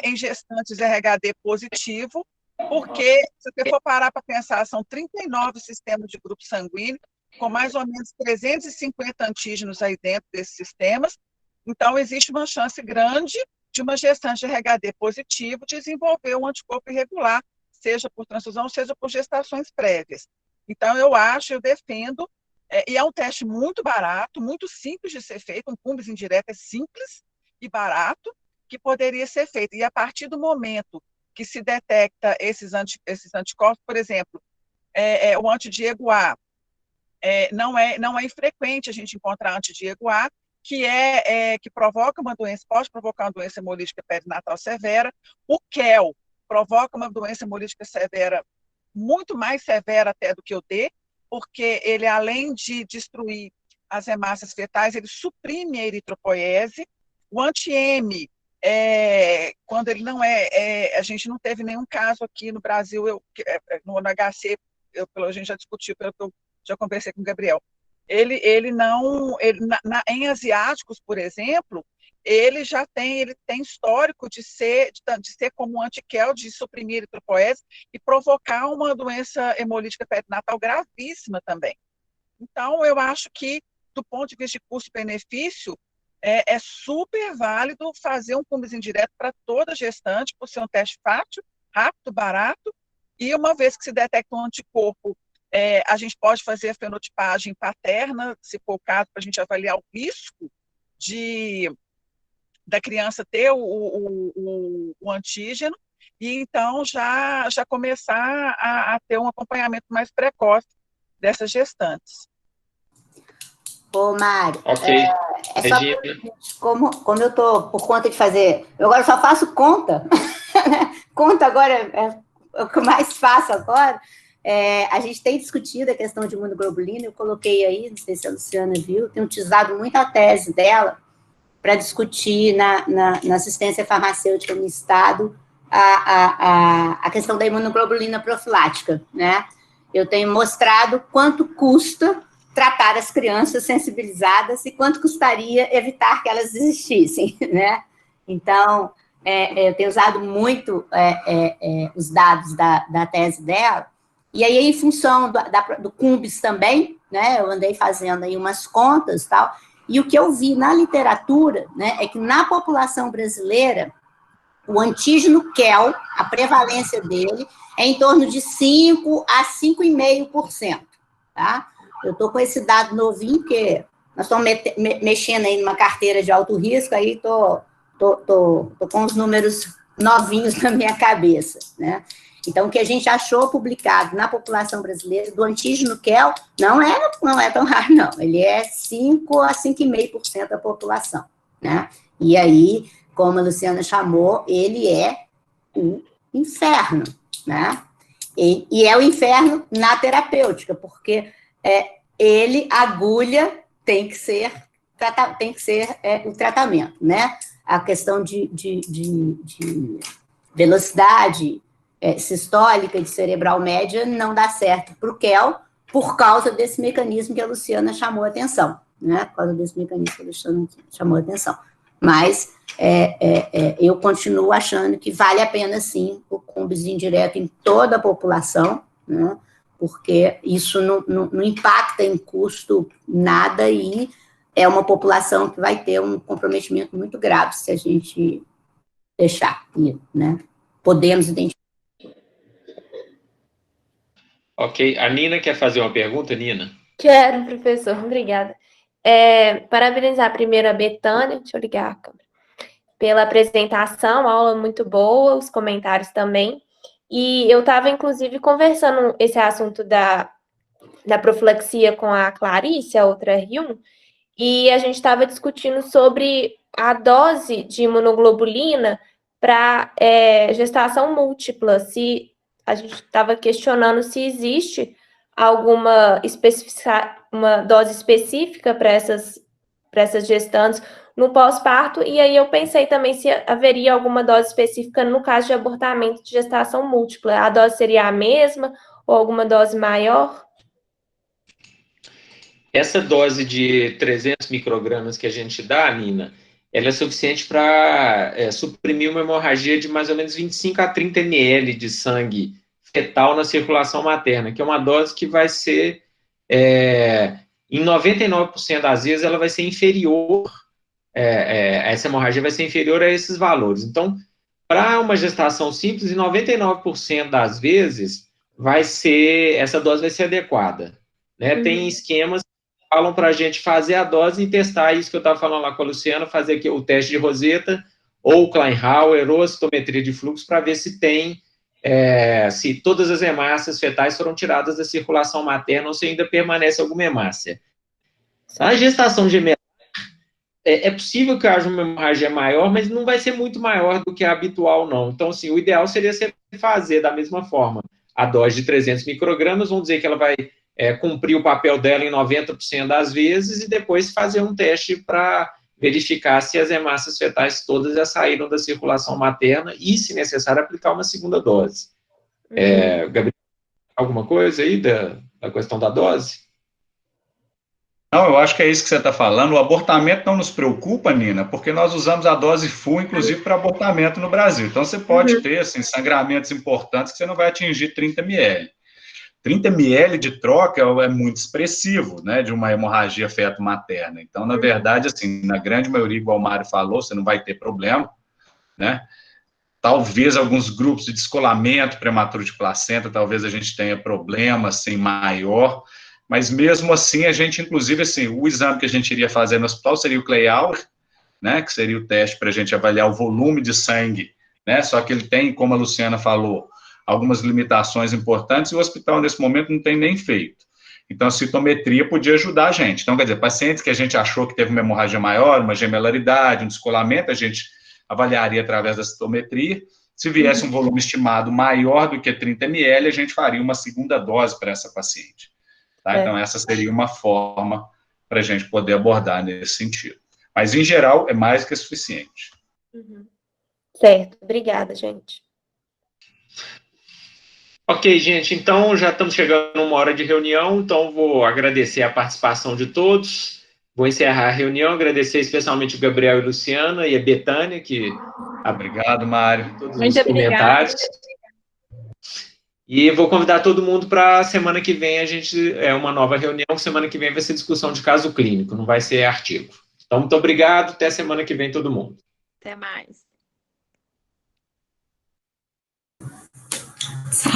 em gestantes RHD positivo, porque, se você for parar para pensar, são 39 sistemas de grupo sanguíneo, com mais ou menos 350 antígenos aí dentro desses sistemas, então existe uma chance grande de uma gestante de RHD positivo desenvolver um anticorpo irregular, seja por transfusão, seja por gestações prévias. Então, eu defendo, e é um teste muito barato, muito simples de ser feito, um CUMBS indireto é simples e barato, que poderia ser feito. E a partir do momento que se detecta esses anticorpos, por exemplo, o anti-Diego A, não é infrequente a gente encontrar anti-Diego A, que provoca uma doença, pode provocar uma doença hemolítica perinatal severa. O QEL provoca uma doença hemolítica severa, muito mais severa até do que o D, porque ele, além de destruir as hemácias fetais, ele suprime a eritropoiese. O anti-M, quando ele não a gente não teve nenhum caso aqui no Brasil, no HC, a gente já discutiu, pelo que eu já conversei com o Gabriel. Em asiáticos, por exemplo, ele tem histórico de ser como anti-QEL, de suprimir eritropoiese e provocar uma doença hemolítica perinatal gravíssima também. Então, eu acho que, do ponto de vista de custo-benefício, é super válido fazer um CUMBS indireto para toda gestante, por ser um teste fácil, rápido, barato, e uma vez que se detecta um anticorpo, a gente pode fazer a fenotipagem paterna, se for o caso, para a gente avaliar o risco da criança ter o antígeno, e então já começar a ter um acompanhamento mais precoce dessas gestantes.
Ô, Mário,
ok.
Como eu estou por conta de fazer, eu agora só faço conta, conta agora é o que eu mais faço agora. A gente tem discutido a questão de imunoglobulina, eu coloquei aí, não sei se a Luciana viu, tenho utilizado muito a tese dela para discutir na assistência farmacêutica no Estado a questão da imunoglobulina profilática, né? Eu tenho mostrado quanto custa tratar as crianças sensibilizadas e quanto custaria evitar que elas existissem, né? Então, eu tenho usado muito os dados da tese dela, e aí, em função do CUMBS também, né, eu andei fazendo aí umas contas e tal, e o que eu vi na literatura, né, é que na população brasileira, o antígeno QEL, a prevalência dele, é em torno de 5 a 5,5%, tá? Eu estou com esse dado novinho, porque nós estamos mexendo aí numa carteira de alto risco, aí estou com os números novinhos na minha cabeça, né? Então, o que a gente achou publicado na população brasileira do antígeno QEL não é tão raro, não. Ele é 5 a 5,5% da população, né? E aí, como a Luciana chamou, ele é o inferno, né? E é o inferno na terapêutica, porque a agulha tem que ser o tratamento, né? A questão de velocidade sistólica de cerebral média não dá certo para o KEL por causa desse mecanismo que a Luciana chamou a atenção, né? Por causa desse mecanismo que a Luciana chamou a atenção. Mas eu continuo achando que vale a pena, sim, o cúmbice indireto em toda a população, né? Porque isso não impacta em custo nada e é uma população que vai ter um comprometimento muito grave se a gente deixar, né? Podemos identificar.
Ok. A Nina quer fazer uma pergunta, Nina?
Quero, professor. Obrigada. Parabenizar primeiro a Betânia, deixa eu ligar a câmera, pela apresentação, aula muito boa, os comentários também. E eu estava, inclusive, conversando esse assunto da profilaxia com a Clarice, a outra R1, e a gente estava discutindo sobre a dose de imunoglobulina para gestação múltipla, se a gente estava questionando se existe alguma uma dose específica para essas gestantes no pós-parto, e aí eu pensei também se haveria alguma dose específica no caso de abortamento de gestação múltipla. A dose seria a mesma ou alguma dose maior?
Essa dose de 300 microgramas que a gente dá, Nina, ela é suficiente para suprimir uma hemorragia de mais ou menos 25 a 30 ml de sangue fetal na circulação materna, que é uma dose que vai ser, em 99% das vezes, ela vai ser inferior, essa hemorragia vai ser inferior a esses valores. Então, para uma gestação simples, em 99% das vezes, essa dose vai ser adequada. Né?
Uhum.
Tem esquemas que falam para a gente fazer a dose e testar isso que eu estava falando lá com a Luciana, fazer aqui o teste de Rosetta, ou Klein-Hauer, ou a citometria de fluxo, para ver se tem se todas as hemácias fetais foram tiradas da circulação materna ou se ainda permanece alguma hemácia. A gestação gemelar, é possível que haja uma hemorragia maior, mas não vai ser muito maior do que a habitual, não. Então, assim, o ideal seria você fazer da mesma forma a dose de 300 microgramas, vamos dizer que ela vai cumprir o papel dela em 90% das vezes e depois fazer um teste para verificar se as hemácias fetais todas já saíram da circulação materna e, se necessário, aplicar uma segunda dose. Gabriel, alguma coisa aí da questão da dose?
Não, eu acho que é isso que você está falando. O abortamento não nos preocupa, Nina, porque nós usamos a dose full, inclusive, para abortamento no Brasil. Então, você pode ter assim, sangramentos importantes que você não vai atingir 30 ml. 30 ml de troca é muito expressivo, né, de uma hemorragia feto-materna. Então, na verdade, assim, na grande maioria, igual o Mário falou, você não vai ter problema, né? Talvez alguns grupos de descolamento prematuro de placenta, talvez a gente tenha problema, assim, maior, mas mesmo assim, a gente, inclusive, assim, o exame que a gente iria fazer no hospital seria o Klein-Hauer, né, que seria o teste para a gente avaliar o volume de sangue, né, só que ele tem, como a Luciana falou, algumas limitações importantes, e o hospital, nesse momento, não tem nem feito. Então, a citometria podia ajudar a gente. Então, quer dizer, pacientes que a gente achou que teve uma hemorragia maior, uma gemelaridade, um descolamento, a gente avaliaria através da citometria. Se viesse um volume estimado maior do que 30 ml, a gente faria uma segunda dose para essa paciente. Tá? Então, essa seria uma forma para a gente poder abordar nesse sentido. Mas, em geral, é mais que suficiente.
Certo. Obrigada, gente.
Ok, gente, então já estamos chegando a uma hora de reunião, então vou agradecer a participação de todos, vou encerrar a reunião, agradecer especialmente o Gabriel e a Luciana e a Betânia, que
Obrigado, Mário.
Todos os comentários. E vou convidar todo mundo para a semana que vem, uma nova reunião, semana que vem vai ser discussão de caso clínico, não vai ser artigo. Então, muito obrigado, até semana que vem todo mundo.
Até mais.
Sim.